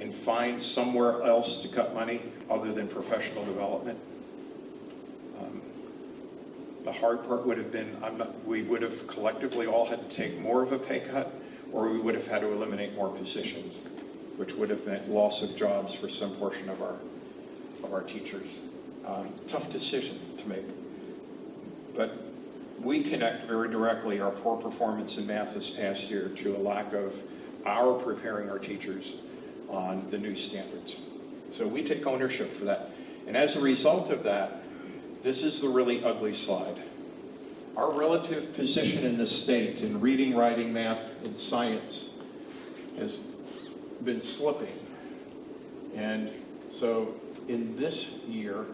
[SPEAKER 3] and find somewhere else to cut money other than professional development. The hard part would have been, we would have collectively all had to take more of a pay cut, or we would have had to eliminate more positions, which would have meant loss of jobs for some portion of our teachers. Tough decision to make. But we connect very directly our poor performance in math this past year to a lack of our preparing our teachers on the new standards. So we take ownership for that. And as a result of that, this is the really ugly slide. Our relative position in the state in reading, writing, math, and science has been slipping. And so in this year,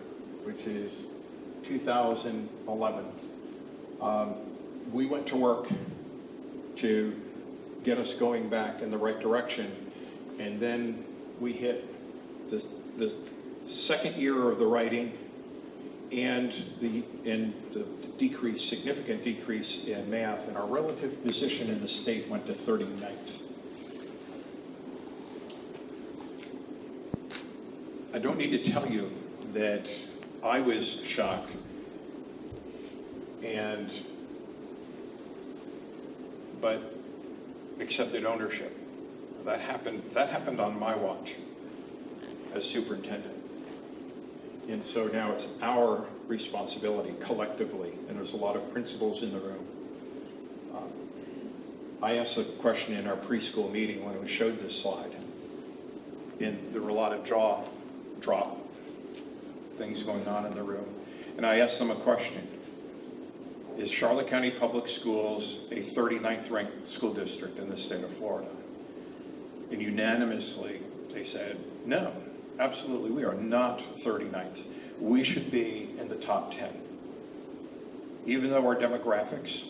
[SPEAKER 3] which is 2011, we went to work to get us going back in the right direction. And then we hit the second year of the writing and the decrease, significant decrease in math, and our relative position in the state went to 39th. I don't need to tell you that I was shocked but accepted ownership. That happened on my watch as superintendent. And so now it's our responsibility collectively, and there's a lot of principals in the room. I asked a question in our preschool meeting when we showed this slide, and there were a lot of jaw drop things going on in the room. And I asked them a question. Is Charlotte County Public Schools a 39th ranked school district in the state of Florida? And unanimously, they said, no, absolutely, we are not 39th. We should be in the top 10. Even though our demographics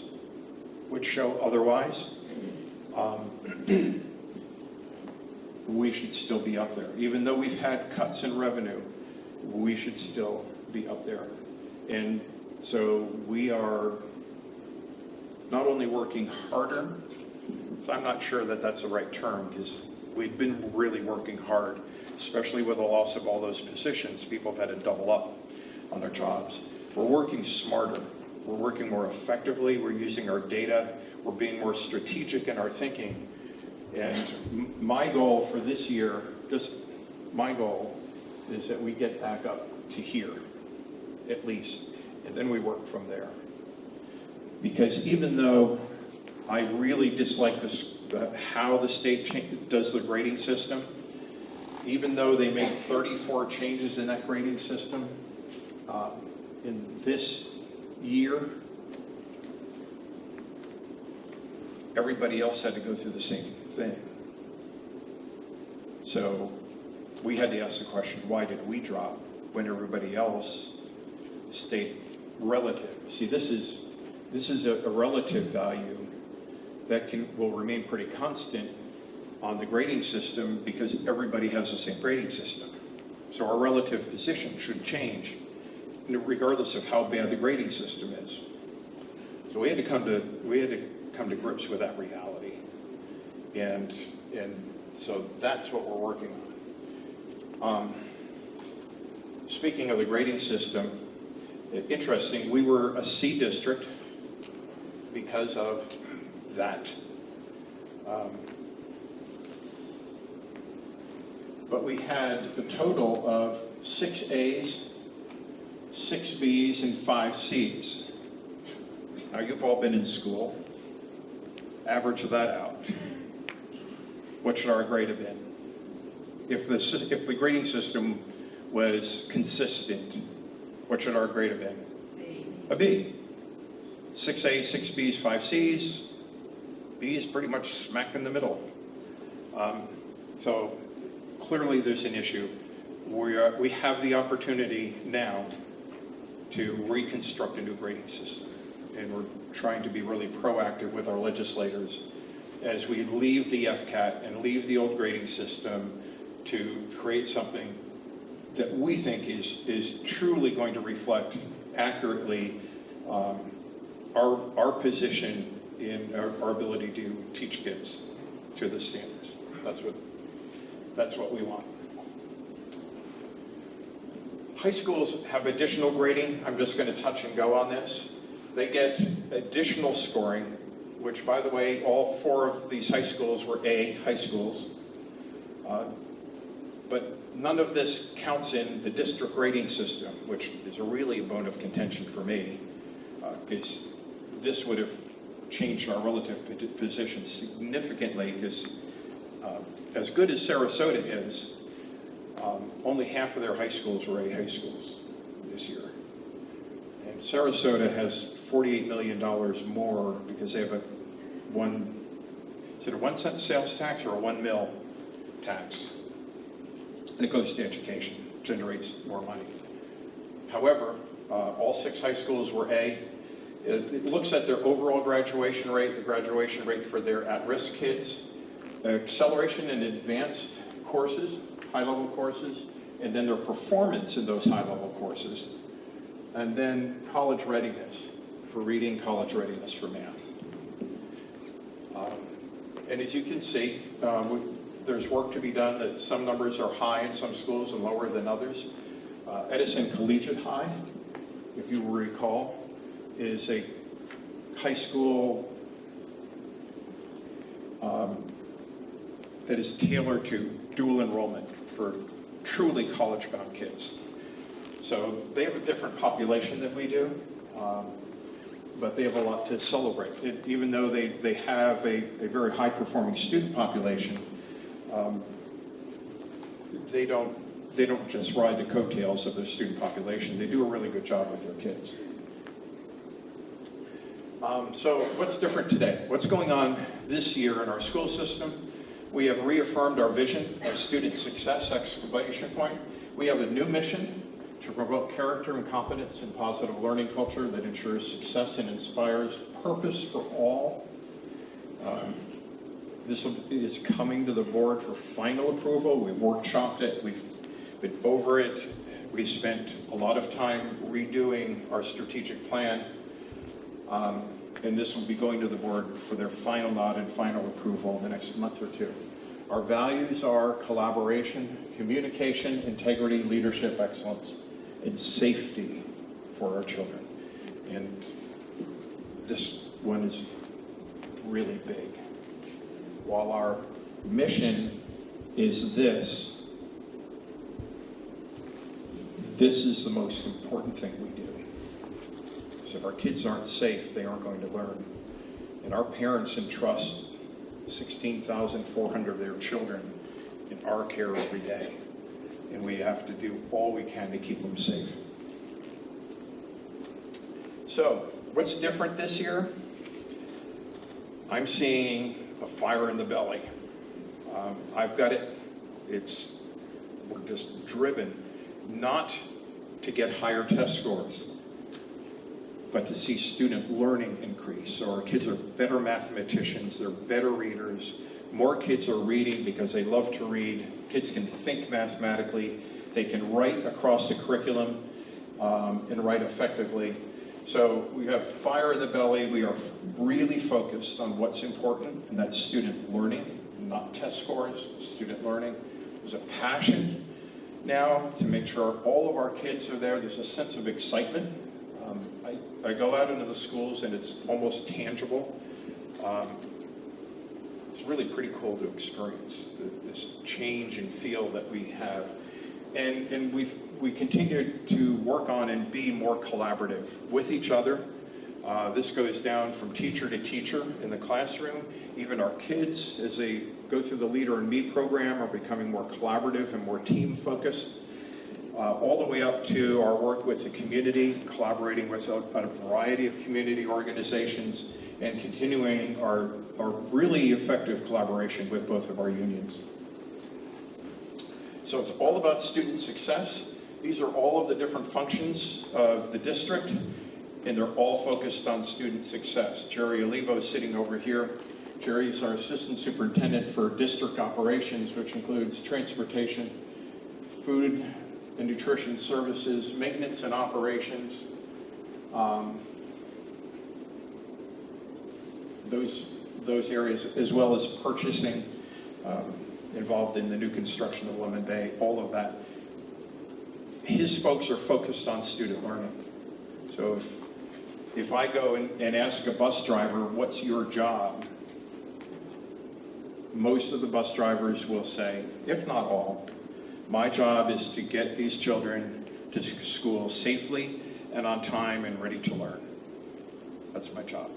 [SPEAKER 3] would show otherwise, we should still be up there. Even though we've had cuts in revenue, we should still be up there. And so we are not only working harder, so I'm not sure that that's the right term, because we've been really working hard, especially with the loss of all those positions. People have had to double up on their jobs. We're working smarter. We're working more effectively. We're using our data. We're being more strategic in our thinking. And my goal for this year, just my goal, is that we get back up to here, at least, and then we work from there. Because even though I really dislike how the state does the grading system, even though they made 34 changes in that grading system in this year, everybody else had to go through the same thing. So we had to ask the question, why did we drop when everybody else stayed relative? See, this is a relative value that will remain pretty constant on the grading system because everybody has the same grading system. So our relative position should change regardless of how bad the grading system is. So we had to come to grips with that reality. And so that's what we're working on. Speaking of the grading system, interesting, we were a C district because of that. But we had a total of 6 A's, 6 B's, and 5 C's. Now, you've all been in school. Average that out. What should our grade have been? If the grading system was consistent, what should our grade have been? A B. 6 A's, 6 B's, 5 C's. B's pretty much smack in the middle. So clearly there's an issue. We have the opportunity now to reconstruct a new grading system. And we're trying to be really proactive with our legislators as we leave the FCAT and leave the old grading system to create something that we think is truly going to reflect accurately our position in our ability to teach kids to the standards. That's what we want. High schools have additional grading. I'm just going to touch and go on this. They get additional scoring, which, by the way, all 4 of these high schools were A high schools. But none of this counts in the district grading system, which is really a bone of contention for me, because this would have changed our relative position significantly, because as good as Sarasota is, only half of their high schools were A high schools this year. And Sarasota has $48 million more because they have a 1 cent sales tax or a 1 mil tax that goes to education, generates more money. However, all 6 high schools were A. It looks at their overall graduation rate, the graduation rate for their at-risk kids, acceleration in advanced courses, high-level courses, and then their performance in those high-level courses, and then college readiness for reading, college readiness for math. And as you can see, there's work to be done. That some numbers are high in some schools and lower than others. Edison Collegiate High, if you will recall, is a high school that is tailored to dual enrollment for truly college-bound kids. So they have a different population than we do, but they have a lot to celebrate. Even though they have a very high-performing student population, they don't just ride the coattails of their student population. They do a really good job with their kids. So what's different today? What's going on this year in our school system? We have reaffirmed our vision of student success, exclamation point. We have a new mission to promote character and competence and positive learning culture that ensures success and inspires purpose for all. This is coming to the board for final approval. We've workshopped it. We've been over it. We spent a lot of time redoing our strategic plan. And this will be going to the board for their final nod and final approval in the next month or two. Our values are collaboration, communication, integrity, leadership, excellence, and safety for our children. And this one is really big. While our mission is this is the most important thing we do. So if our kids aren't safe, they aren't going to learn. And our parents entrust 16,400 of their children in our care every day. And we have to do all we can to keep them safe. So, what's different this year? I'm seeing a fire in the belly. I've got it. We're just driven not to get higher test scores, but to see student learning increase. So our kids are better mathematicians, they're better readers. More kids are reading because they love to read. Kids can think mathematically. They can write across the curriculum and write effectively. So we have fire in the belly. We are really focused on what's important, and that's student learning, not test scores, student learning. There's a passion now to make sure all of our kids are there. There's a sense of excitement. I go out into the schools and it's almost tangible. It's really pretty cool to experience this change and feel that we have. And we continue to work on and be more collaborative with each other. This goes down from teacher to teacher in the classroom. Even our kids, as they go through the Leader in Me program, are becoming more collaborative and more team focused. All the way up to our work with the community, collaborating with a variety of community organizations, and continuing our really effective collaboration with both of our unions. So it's all about student success. These are all of the different functions of the district, and they're all focused on student success. Jerry Olivo is sitting over here. Jerry is our assistant superintendent for district operations, which includes transportation, food and nutrition services, maintenance and operations, those areas, as well as purchasing, involved in the new construction of Lemon Bay, all of that. His folks are focused on student learning. So if I go and ask a bus driver, what's your job? Most of the bus drivers will say, if not all, my job is to get these children to school safely and on time and ready to learn. That's my job.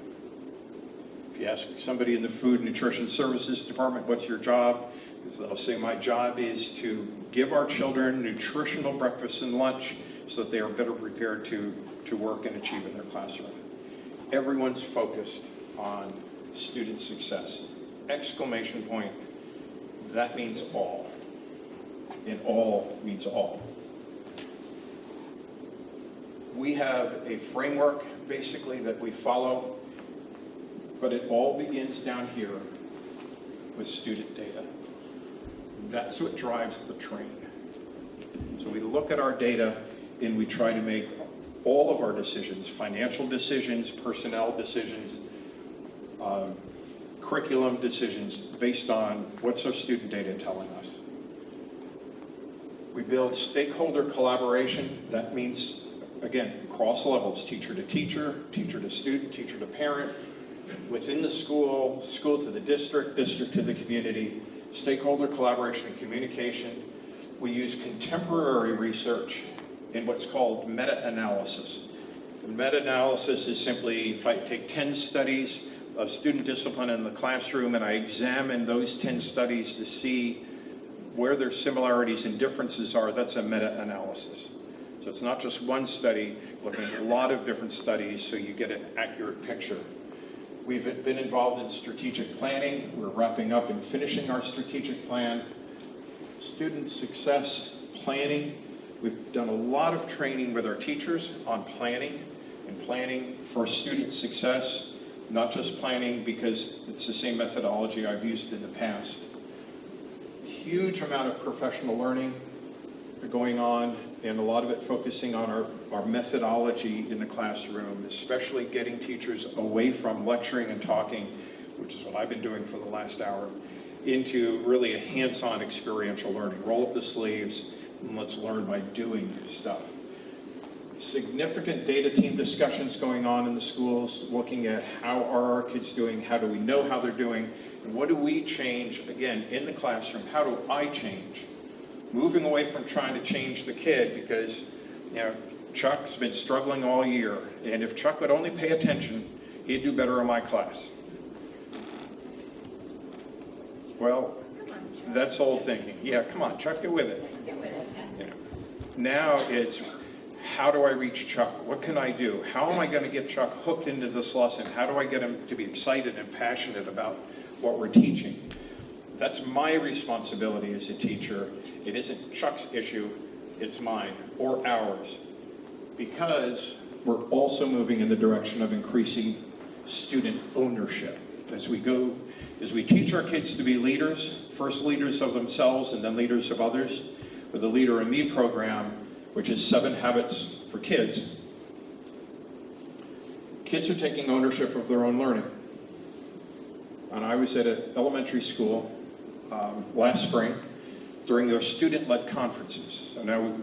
[SPEAKER 3] If you ask somebody in the Food and Nutrition Services Department, what's your job? They'll say, my job is to give our children nutritional breakfast and lunch so that they are better prepared to work and achieve in their classroom. Everyone's focused on student success. Exclamation point, that means all. And all means all. We have a framework, basically, that we follow, but it all begins down here with student data. That's what drives the train. So we look at our data and we try to make all of our decisions, financial decisions, personnel decisions, curriculum decisions, based on what's our student data telling us. We build stakeholder collaboration. That means, again, across levels, teacher to teacher, teacher to student, teacher to parent, within the school, school to the district, district to the community, stakeholder collaboration and communication. We use contemporary research in what's called meta-analysis. Meta-analysis is simply if I take 10 studies of student discipline in the classroom and I examine those 10 studies to see where their similarities and differences are, that's a meta-analysis. So it's not just one study, looking at a lot of different studies so you get an accurate picture. We've been involved in strategic planning. We're wrapping up and finishing our strategic plan. Student success planning. We've done a lot of training with our teachers on planning and planning for student success, not just planning because it's the same methodology I've used in the past. Huge amount of professional learning going on, and a lot of it focusing on our methodology in the classroom, especially getting teachers away from lecturing and talking, which is what I've been doing for the last hour, into really a hands-on experiential learning. Roll up the sleeves and let's learn by doing stuff. Significant data team discussions going on in the schools, looking at how are our kids doing, how do we know how they're doing, and what do we change, again, in the classroom, how do I change? Moving away from trying to change the kid because, you know, Chuck's been struggling all year, and if Chuck would only pay attention, he'd do better in my class. Well, that's old thinking. Yeah, come on, Chuck, get with it.
[SPEAKER 1] Get with it.
[SPEAKER 3] You know, now it's, how do I reach Chuck? What can I do? How am I going to get Chuck hooked into this lesson? How do I get him to be excited and passionate about what we're teaching? That's my responsibility as a teacher. It isn't Chuck's issue, it's mine or ours. Because we're also moving in the direction of increasing student ownership. As we teach our kids to be leaders, first leaders of themselves and then leaders of others, with the Leader in Me program, which is 7 habits for kids. Kids are taking ownership of their own learning. And I was at an elementary school last spring during their student-led conferences. So now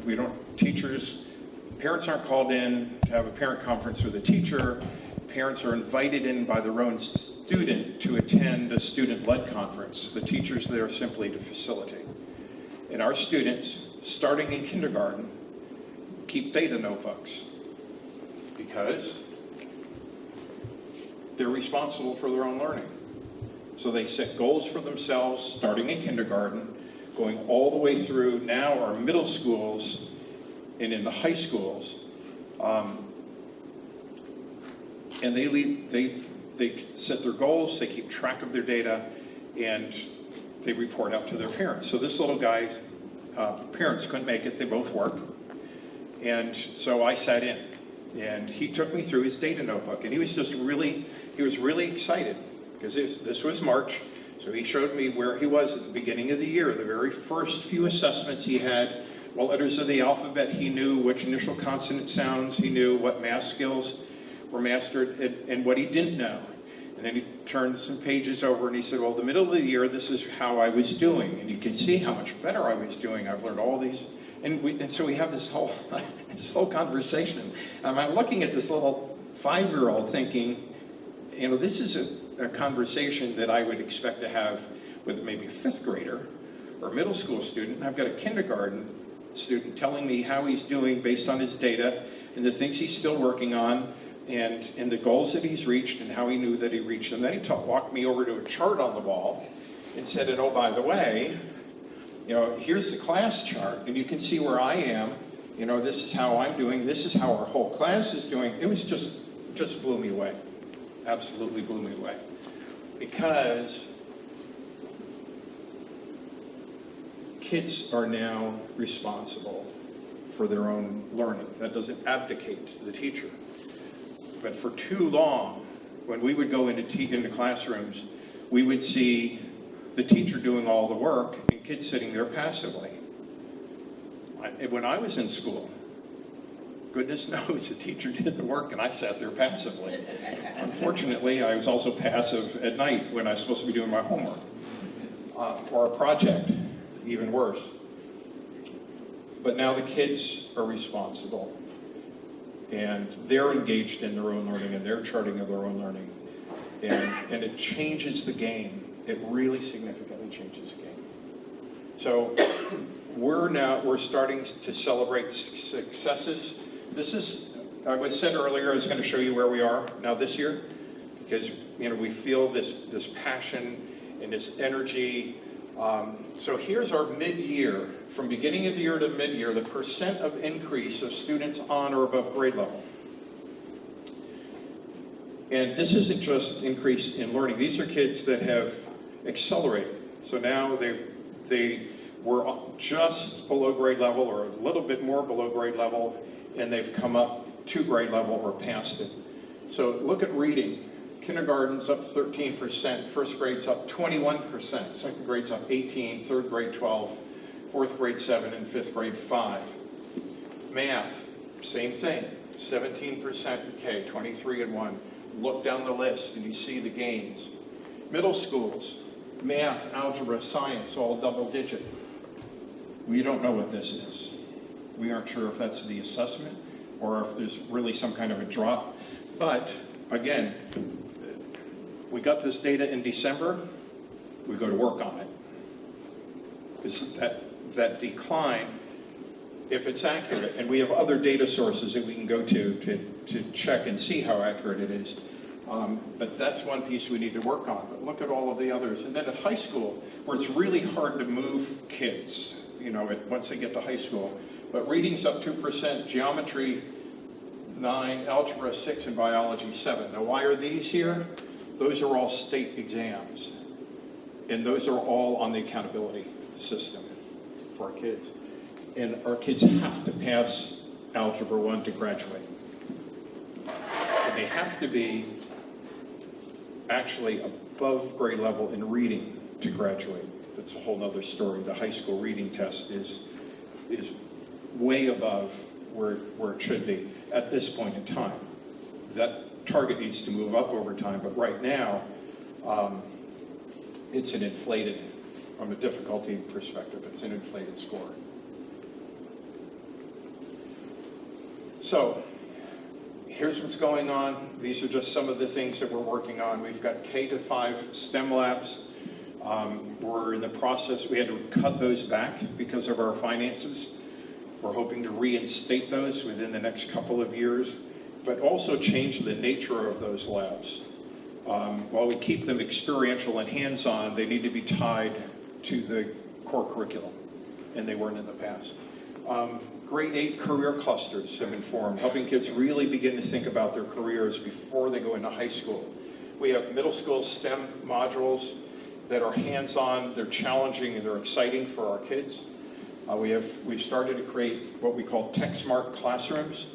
[SPEAKER 3] parents aren't called in to have a parent conference with a teacher. Parents are invited in by their own student to attend a student-led conference. The teacher's there simply to facilitate. And our students, starting in kindergarten, keep data notebooks because they're responsible for their own learning. So they set goals for themselves starting in kindergarten, going all the way through now our middle schools and in the high schools. And they set their goals, they keep track of their data, and they report out to their parents. So this little guy's parents couldn't make it, they both work. And so I sat in, and he took me through his data notebook, and he was really excited, because this was March, so he showed me where he was at the beginning of the year, the very first few assessments he had, what letters of the alphabet he knew, which initial consonant sounds he knew, what math skills were mastered, and what he didn't know. And then he turned some pages over and he said, well, the middle of the year, this is how I was doing. And you can see how much better I was doing. I've learned all these. And so we have this whole conversation. I'm looking at this little 5-year-old thinking, you know, this is a conversation that I would expect to have with maybe a 5th grader or a middle school student. And I've got a kindergarten student telling me how he's doing based on his data and the things he's still working on and the goals that he's reached and how he knew that he reached them. Then he walked me over to a chart on the wall and said, and oh, by the way, you know, here's the class chart, and you can see where I am. You know, this is how I'm doing. This is how our whole class is doing. It was just blew me away. Absolutely blew me away. Because kids are now responsible for their own learning. That doesn't abdicate the teacher. But for too long, when we would go into classrooms, we would see the teacher doing all the work and kids sitting there passively. When I was in school, goodness knows the teacher did the work and I sat there passively. Unfortunately, I was also passive at night when I was supposed to be doing my homework or a project, even worse. But now the kids are responsible. And they're engaged in their own learning and they're charting of their own learning. And it changes the game. It really significantly changes the game. So we're starting to celebrate successes. This is, I said earlier, I was going to show you where we are now this year, because we feel this passion and this energy. So here's our mid-year, from beginning of the year to mid-year, the percent of increase of students on or above grade level. And this isn't just increase in learning. These are kids that have accelerated. So now they were just below grade level or a little bit more below grade level, and they've come up to grade level or past it. So look at reading. Kindergarten's up 13%, first grade's up 21%, second grade's up 18%, third grade 12%, fourth grade 7%, and fifth grade 5%. Math, same thing, 17% K, 23 and 1. Look down the list and you see the gains. Middle schools, math, algebra, science, all double digit. We don't know what this is. We aren't sure if that's the assessment or if there's really some kind of a drop. But again, we got this data in December, we go to work on it. Because that decline, if it's accurate, and we have other data sources that we can go to check and see how accurate it is. But that's one piece we need to work on. But look at all of the others. And then at high school, where it's really hard to move kids, once they get to high school. But reading's up 2%, geometry 9, algebra 6, and biology 7. Now why are these here? Those are all state exams. And those are all on the accountability system for our kids. And our kids have to pass Algebra 1 to graduate. And they have to be actually above grade level in reading to graduate. That's a whole other story. The high school reading test is way above where it should be at this point in time. That target needs to move up over time, but right now, it's an inflated, from a difficulty perspective, it's an inflated score. So, here's what's going on. These are just some of the things that we're working on. We've got K-5 STEM labs. We're in the process, we had to cut those back because of our finances. We're hoping to reinstate those within the next couple of years, but also change the nature of those labs. While we keep them experiential and hands-on, they need to be tied to the core curriculum, and they weren't in the past. Grade 8 career clusters have been formed, helping kids really begin to think about their careers before they go into high school. We have middle school STEM modules that are hands-on, they're challenging, and they're exciting for our kids. We've started to create what we call Tech Smart classrooms,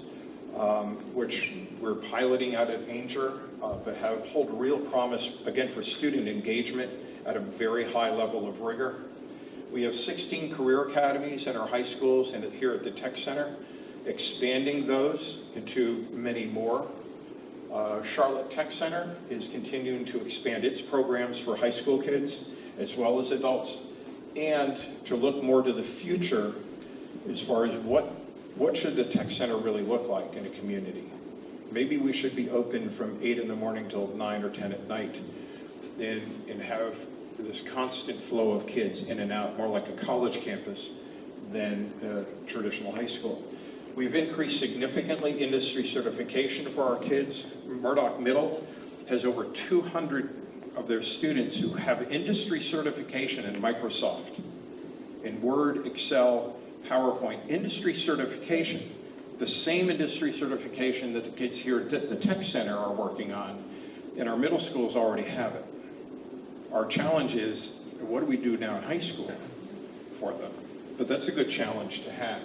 [SPEAKER 3] which we're piloting out at Ainger, but hold real promise, again, for student engagement at a very high level of rigor. We have 16 career academies in our high schools and here at the Tech Center, expanding those into many more. Charlotte Tech Center is continuing to expand its programs for high school kids as well as adults, and to look more to the future as far as what should the Tech Center really look like in a community. Maybe we should be open from 8 in the morning till 9 or 10 at night and have this constant flow of kids in and out, more like a college campus than a traditional high school. We've increased significantly industry certification for our kids. Murdoch Middle has over 200 of their students who have industry certification in Microsoft, in Word, Excel, PowerPoint, industry certification. The same industry certification that the kids here at the Tech Center are working on, and our middle schools already have it. Our challenge is, what do we do now in high school for them? But that's a good challenge to have.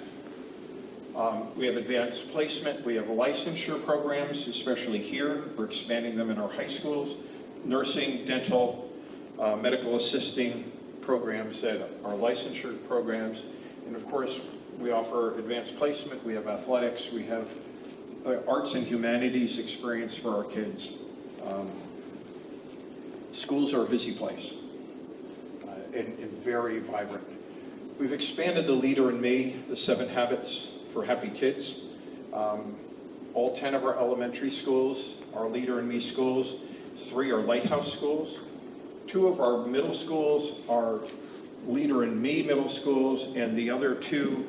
[SPEAKER 3] We have advanced placement, we have licensure programs, especially here. We're expanding them in our high schools. Nursing, dental, medical assisting programs that are licensure programs. And of course, we offer advanced placement, we have athletics, we have arts and humanities experience for our kids. Schools are a busy place and very vibrant. We've expanded the Leader in Me, the 7 habits for happy kids. All 10 of our elementary schools are Leader in Me schools. 3 are Lighthouse schools. 2 of our middle schools are Leader in Me middle schools, and the other two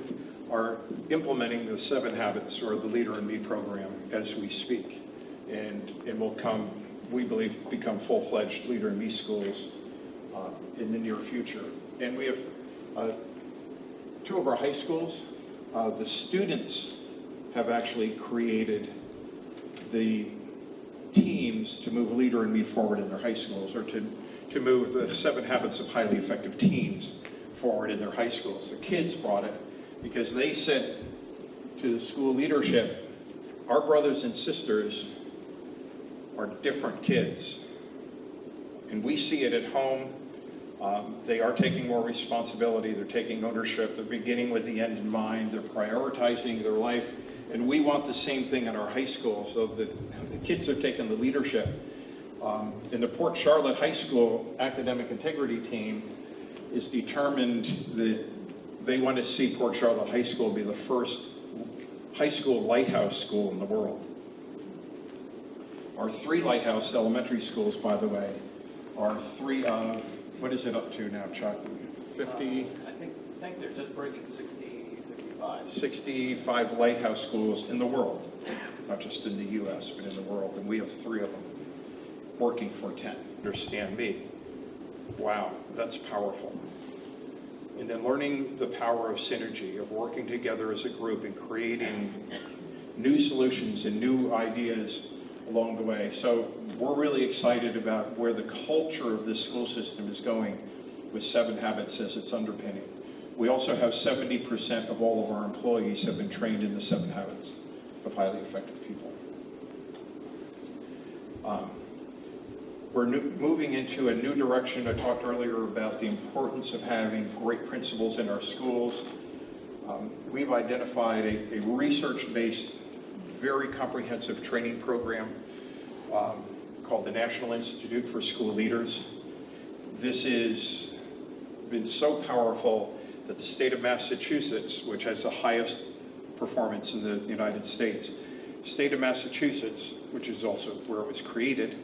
[SPEAKER 3] are implementing the 7 Habits or the Leader in Me program as we speak. And will come, we believe, become full-fledged Leader in Me schools in the near future. And we have 2 of our high schools. The students have actually created the teams to move Leader in Me forward in their high schools, or to move the 7 Habits of Highly Effective Teens forward in their high schools. The kids brought it because they said to the school leadership, our brothers and sisters are different kids. And we see it at home. They are taking more responsibility. They're taking ownership. They're beginning with the end in mind. They're prioritizing their life. And we want the same thing in our high school, so that the kids are taking the leadership. In the Port Charlotte High School academic integrity team is determined that they want to see Port Charlotte High School be the first high school lighthouse school in the world. Our 3 lighthouse elementary schools, by the way, are 3 of, what is it up to now, Chuck? 50?
[SPEAKER 4] I think they're just breaking 60, 65.
[SPEAKER 3] 65 lighthouse schools in the world, not just in the U.S., but in the world, and we have 3 of them working for 10. Understand me. Wow, that's powerful. And then learning the power of synergy, of working together as a group and creating new solutions and new ideas along the way. So we're really excited about where the culture of this school system is going with 7 Habits as its underpinning. We also have 70% of all of our employees have been trained in the 7 Habits of Highly Effective People. We're moving into a new direction. I talked earlier about the importance of having great principals in our schools. We've identified a research-based, very comprehensive training program called the National Institute for School Leaders. This has been so powerful that the state of Massachusetts, which has the highest performance in the United States, state of Massachusetts, which is also where it was created,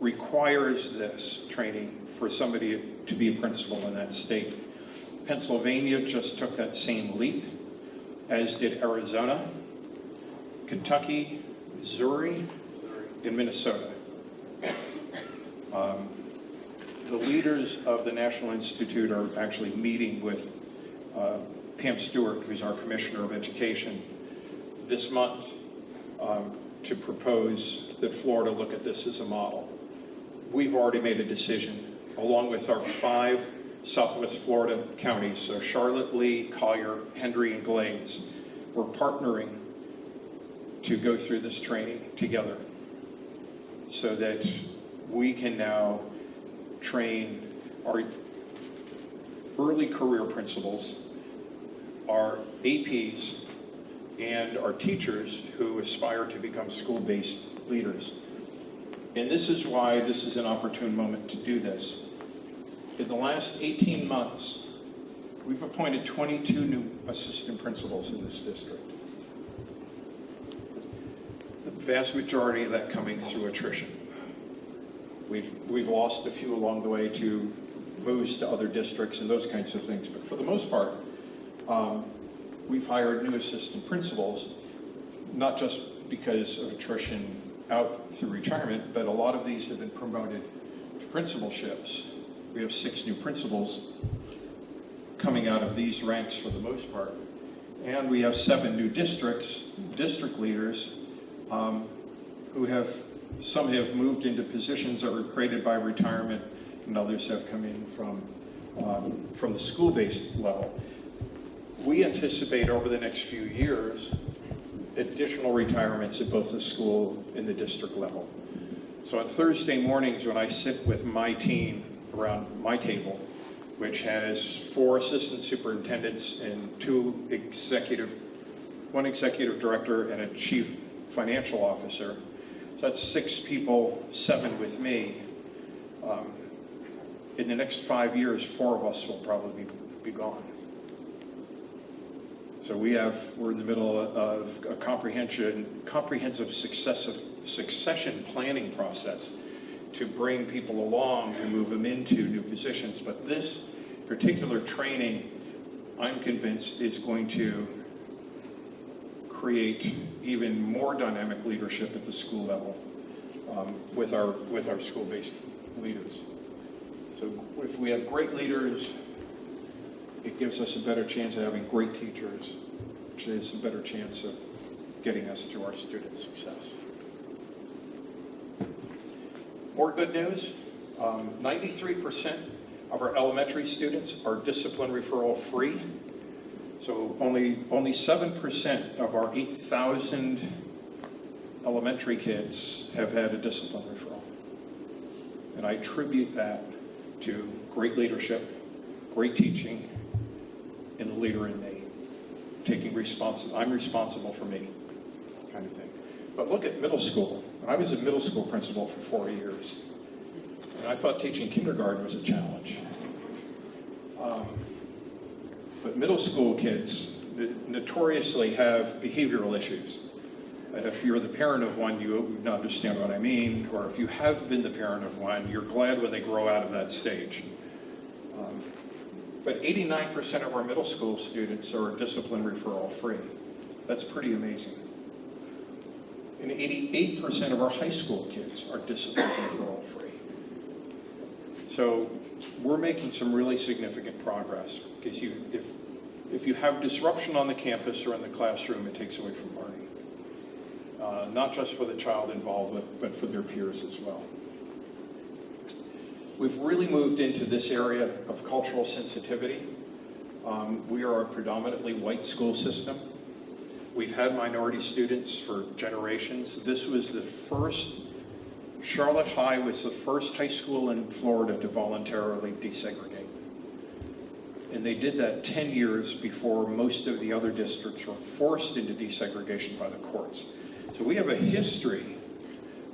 [SPEAKER 3] requires this training for somebody to be a principal in that state. Pennsylvania just took that same leap, as did Arizona, Kentucky, Missouri, and Minnesota. The leaders of the National Institute are actually meeting with Pam Stewart, who's our Commissioner of Education, this month to propose that Florida look at this as a model. We've already made a decision, along with our 5 Southwest Florida counties, so Charlotte, Lee, Collier, Hendry, and Glades. We're partnering to go through this training together so that we can now train our early career principals, our APs, and our teachers who aspire to become school-based leaders. And this is why this is an opportune moment to do this. In the last 18 months, we've appointed 22 new assistant principals in this district. The vast majority of that coming through attrition. We've lost a few along the way to moves to other districts and those kinds of things, but for the most part, we've hired new assistant principals, not just because of attrition out through retirement, but a lot of these have been promoted to principalships. We have 6 new principals coming out of these ranks for the most part. And we have 7 new district leaders who have, some have moved into positions that were created by retirement, and others have come in from the school-based level. We anticipate over the next few years additional retirements at both the school and the district level. So on Thursday mornings when I sit with my team around my table, which has 4 assistant superintendents and 1 executive director and a chief financial officer, so that's 6 people, 7 with me. In the next 5 years, 4 of us will probably be gone. So we're in the middle of a comprehensive succession planning process to bring people along and move them into new positions. But this particular training, I'm convinced, is going to create even more dynamic leadership at the school level with our school-based leaders. So if we have great leaders, it gives us a better chance of having great teachers, which is a better chance of getting us to our student success. More good news, 93% of our elementary students are discipline referral free. So only 7% of our 8,000 elementary kids have had a discipline referral. And I attribute that to great leadership, great teaching, and the leader in me. I'm responsible for me, kind of thing. But look at middle school. I was a middle school principal for 4 years. And I thought teaching kindergarten was a challenge. But middle school kids notoriously have behavioral issues. And if you're the parent of one, you understand what I mean, or if you have been the parent of one, you're glad when they grow out of that stage. But 89% of our middle school students are discipline referral free. That's pretty amazing. And 88% of our high school kids are discipline referral free. So we're making some really significant progress, because if you have disruption on the campus or in the classroom, it takes away from learning. Not just for the child involved, but for their peers as well. We've really moved into this area of cultural sensitivity. We are a predominantly white school system. We've had minority students for generations. This was the first, Charlotte High was the first high school in Florida to voluntarily desegregate. And they did that 10 years before most of the other districts were forced into desegregation by the courts. So we have a history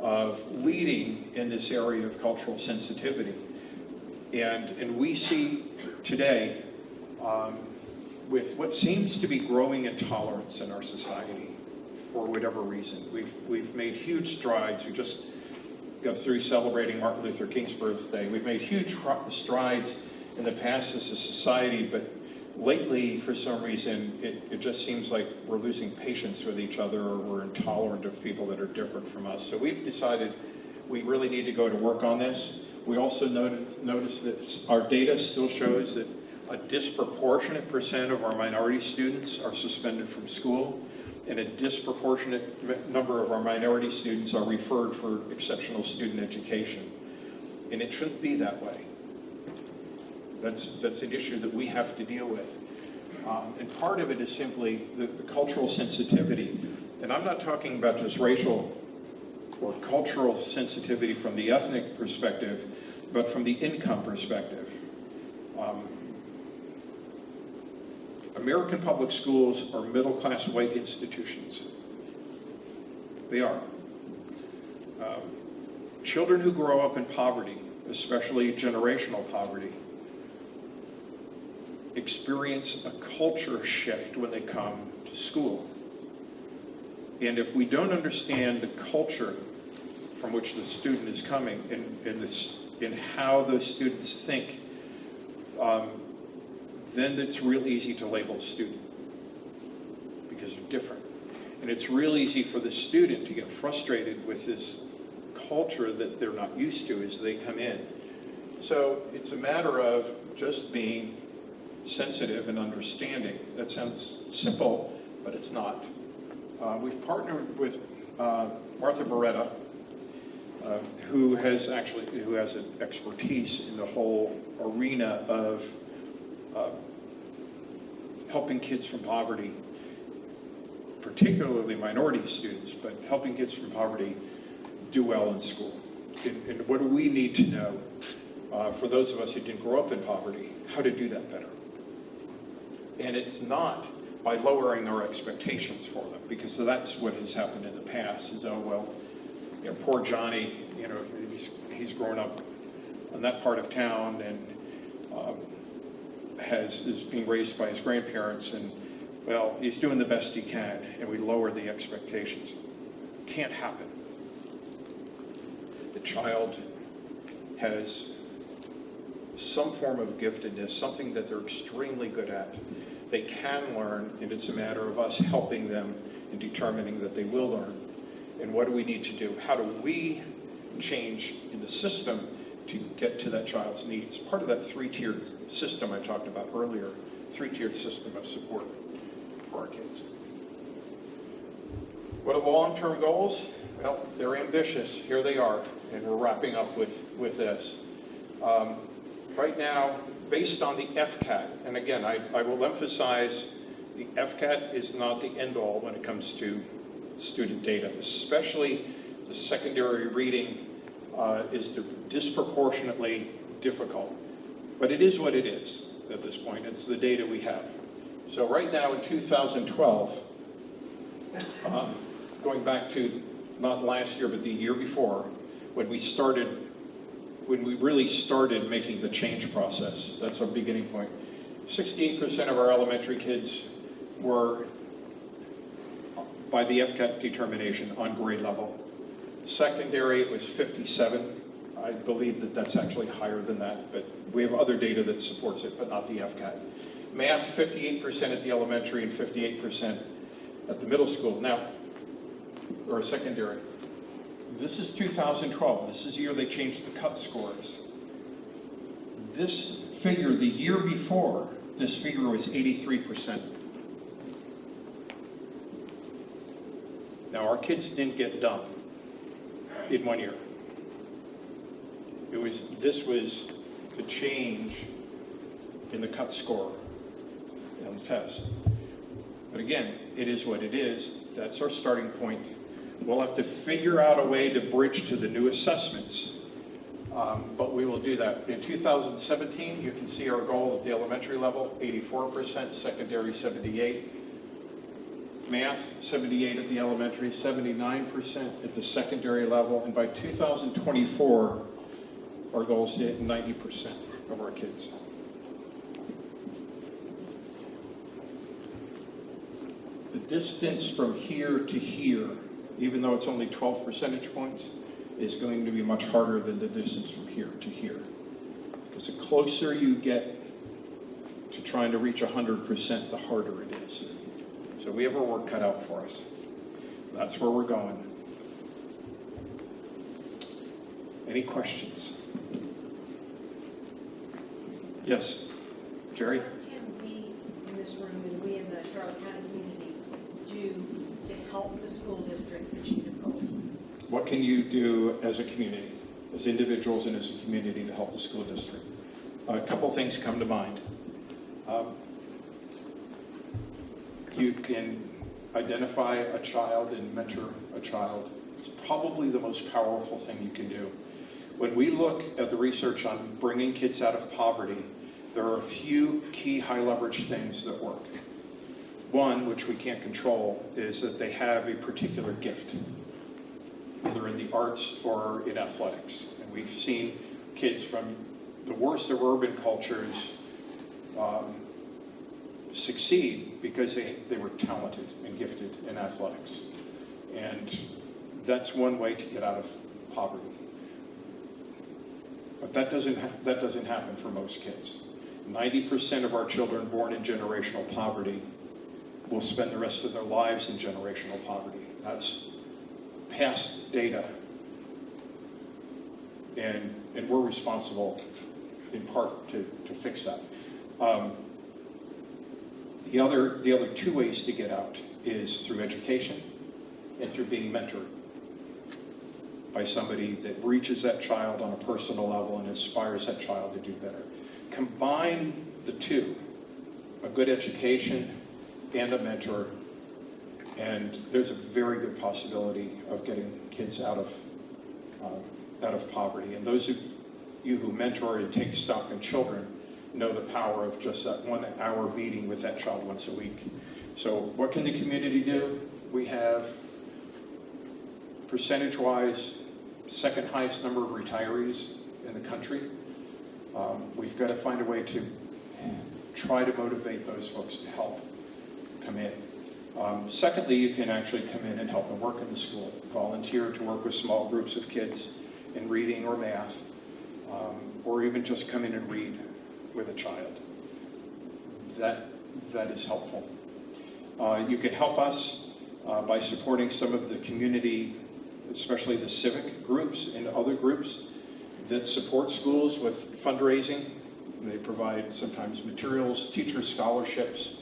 [SPEAKER 3] of leading in this area of cultural sensitivity. And we see today, with what seems to be growing intolerance in our society, for whatever reason, we've made huge strides. We just got through celebrating Martin Luther King's birthday. We've made huge strides in the past as a society, but lately, for some reason, it just seems like we're losing patience with each other, or we're intolerant of people that are different from us. So we've decided we really need to go to work on this. We also noticed that our data still shows that a disproportionate percent of our minority students are suspended from school, and a disproportionate number of our minority students are referred for exceptional student education. And it shouldn't be that way. That's an issue that we have to deal with. And part of it is simply the cultural sensitivity. And I'm not talking about just racial or cultural sensitivity from the ethnic perspective, but from the income perspective. American public schools are middle-class white institutions. They are. Children who grow up in poverty, especially generational poverty, experience a culture shift when they come to school. And if we don't understand the culture from which the student is coming and how those students think, then it's real easy to label a student because they're different. And it's real easy for the student to get frustrated with this culture that they're not used to as they come in. So it's a matter of just being sensitive and understanding. That sounds simple, but it's not. We've partnered with Martha Beretta, who has an expertise in the whole arena of helping kids from poverty, particularly minority students, but helping kids from poverty do well in school. And what do we need to know, for those of us who didn't grow up in poverty, how to do that better? And it's not by lowering our expectations for them, because that's what has happened in the past. Is, oh, well, poor Johnny, he's grown up in that part of town and is being raised by his grandparents, and, well, he's doing the best he can, and we lower the expectations. Can't happen. The child has some form of giftedness, something that they're extremely good at. They can learn, and it's a matter of us helping them and determining that they will learn. And what do we need to do? How do we change in the system to get to that child's needs? Part of that three-tiered system I talked about earlier, three-tiered system of support for our kids. What are the long-term goals? Well, they're ambitious. Here they are, and we're wrapping up with this. Right now, based on the FCAT, and again, I will emphasize the FCAT is not the end-all when it comes to student data, especially the secondary reading is disproportionately difficult. But it is what it is at this point. It's the data we have. So right now in 2012, going back to not last year, but the year before, when we really started making the change process, that's our beginning point. 68% of our elementary kids were, by the FCAT determination, on grade level. Secondary, it was 57. I believe that that's actually higher than that, but we have other data that supports it, but not the FCAT. Math, 58% at the elementary and 58% at the middle school. Now, or secondary. This is 2012. This is the year they changed the cut scores. This figure, the year before, this figure was 83%. Now, our kids didn't get dumb in 1 year. This was the change in the cut score on the test. But again, it is what it is. That's our starting point. We'll have to figure out a way to bridge to the new assessments, but we will do that. In 2017, you can see our goal at the elementary level, 84%, secondary 78%, math 78% at the elementary, 79% at the secondary level, and by 2024, our goal is to hit 90% of our kids. The distance from here to here, even though it's only 12 percentage points, is going to be much harder than the distance from here to here. Because the closer you get to trying to reach 100%, the harder it is. So we have our work cut out for us. That's where we're going. Any questions? Yes, Jerry?
[SPEAKER 1] What can we in this room and we in the Charlotte County community do to help the school district achieve its goals?
[SPEAKER 3] What can you do as a community, as individuals and as a community to help the school district? A couple things come to mind. You can identify a child and mentor a child. It's probably the most powerful thing you can do. When we look at the research on bringing kids out of poverty, there are a few key high leverage things that work. One, which we can't control, is that they have a particular gift, either in the arts or in athletics. And we've seen kids from the worst of urban cultures succeed because they were talented and gifted in athletics. And that's one way to get out of poverty. But that doesn't happen for most kids. 90% of our children born in generational poverty will spend the rest of their lives in generational poverty. That's past data. And we're responsible in part to fix that. The other two ways to get out is through education and through being mentored by somebody that reaches that child on a personal level and inspires that child to do better. Combine the two, a good education and a mentor, and there's a very good possibility of getting kids out of poverty. And those of you who mentor and take stock in children know the power of just that 1 hour meeting with that child once a week. So what can the community do? We have, percentage-wise, second highest number of retirees in the country. We've got to find a way to try to motivate those folks to help come in. Secondly, you can actually come in and help them work in the school. Volunteer to work with small groups of kids in reading or math. or even just come in and read with a child. That is helpful. You can help us by supporting some of the community, especially the civic groups and other groups that support schools with fundraising. They provide sometimes materials, teacher scholarships,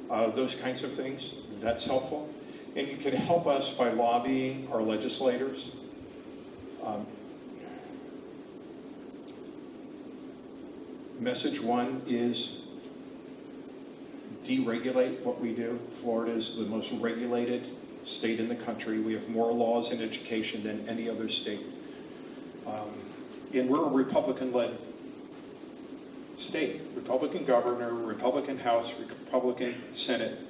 [SPEAKER 3] those kinds of things. That's helpful. And you can help us by lobbying our legislators. Message one is deregulate what we do. Florida is the most regulated state in the country. We have more laws in education than any other state. And we're a Republican-led state. Republican governor, Republican House, Republican Senate,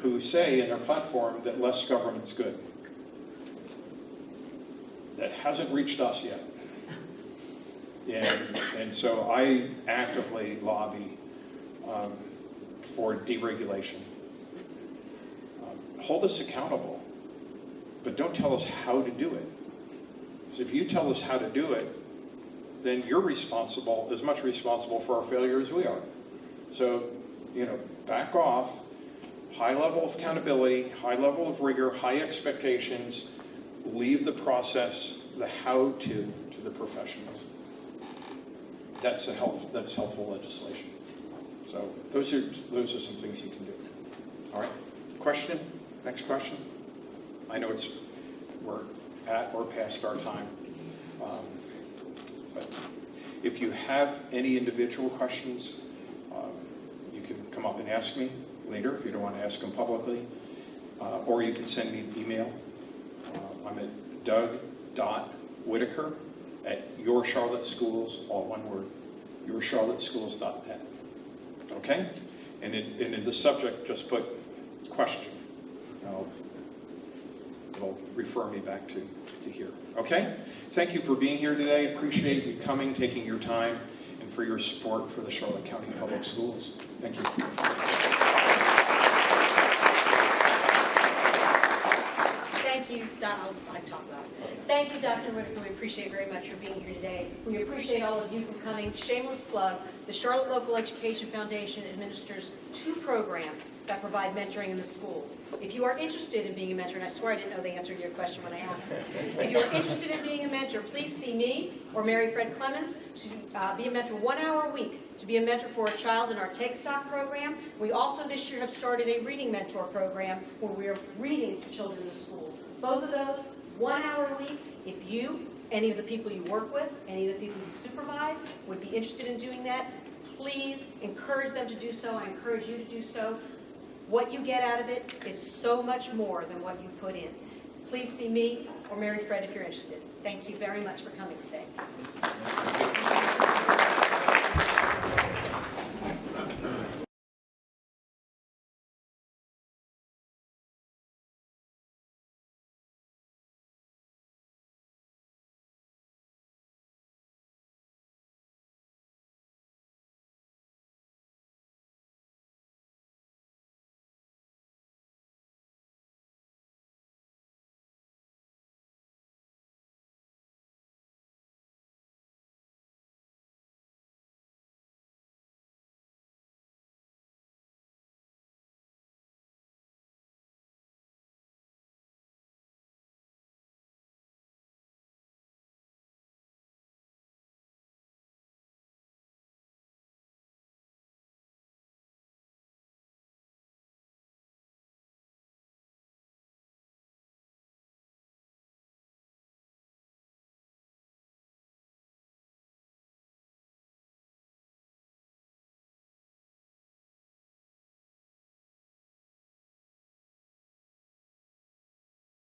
[SPEAKER 3] who say in their platform that less government's good. That hasn't reached us yet. And so I actively lobby for deregulation. Hold us accountable, but don't tell us how to do it. Because if you tell us how to do it, then you're responsible, as much responsible for our failure as we are. So, back off, high level of accountability, high level of rigor, high expectations, leave the process, the how to the professionals. That's helpful legislation. So those are some things you can do. All right, question? Next question? I know we're at or past our time. But if you have any individual questions, you can come up and ask me later if you don't want to ask them publicly, or you can send me an email. I'm at doug.whitaker@YourCharlotteSchools, all one word, YourCharlotteSchools.net. Okay? And in the subject, just put question. It'll refer me back to here. Okay? Thank you for being here today. Appreciate you coming, taking your time, and for your support for the Charlotte County Public Schools. Thank you.
[SPEAKER 1] Thank you, Thank you, Dr. Whitaker. We appreciate very much your being here today. We appreciate all of you for coming. Shameless plug, the Charlotte Local Education Foundation administers 2 programs that provide mentoring in the schools. If you are interested in being a mentor, and I swear I didn't know the answer to your question when I asked it. If you are interested in being a mentor, please see me or Mary Fred Clemens to be a mentor 1 hour a week, to be a mentor for a child in our Take Stock program. We also this year have started a reading mentor program where we are reading to children in the schools. Both of those, 1 hour a week. If you, any of the people you work with, any of the people you supervise would be interested in doing that, please encourage them to do so. I encourage you to do so. What you get out of it is so much more than what you put in. Please see me or Mary Fred if you're interested. Thank you very much for coming today.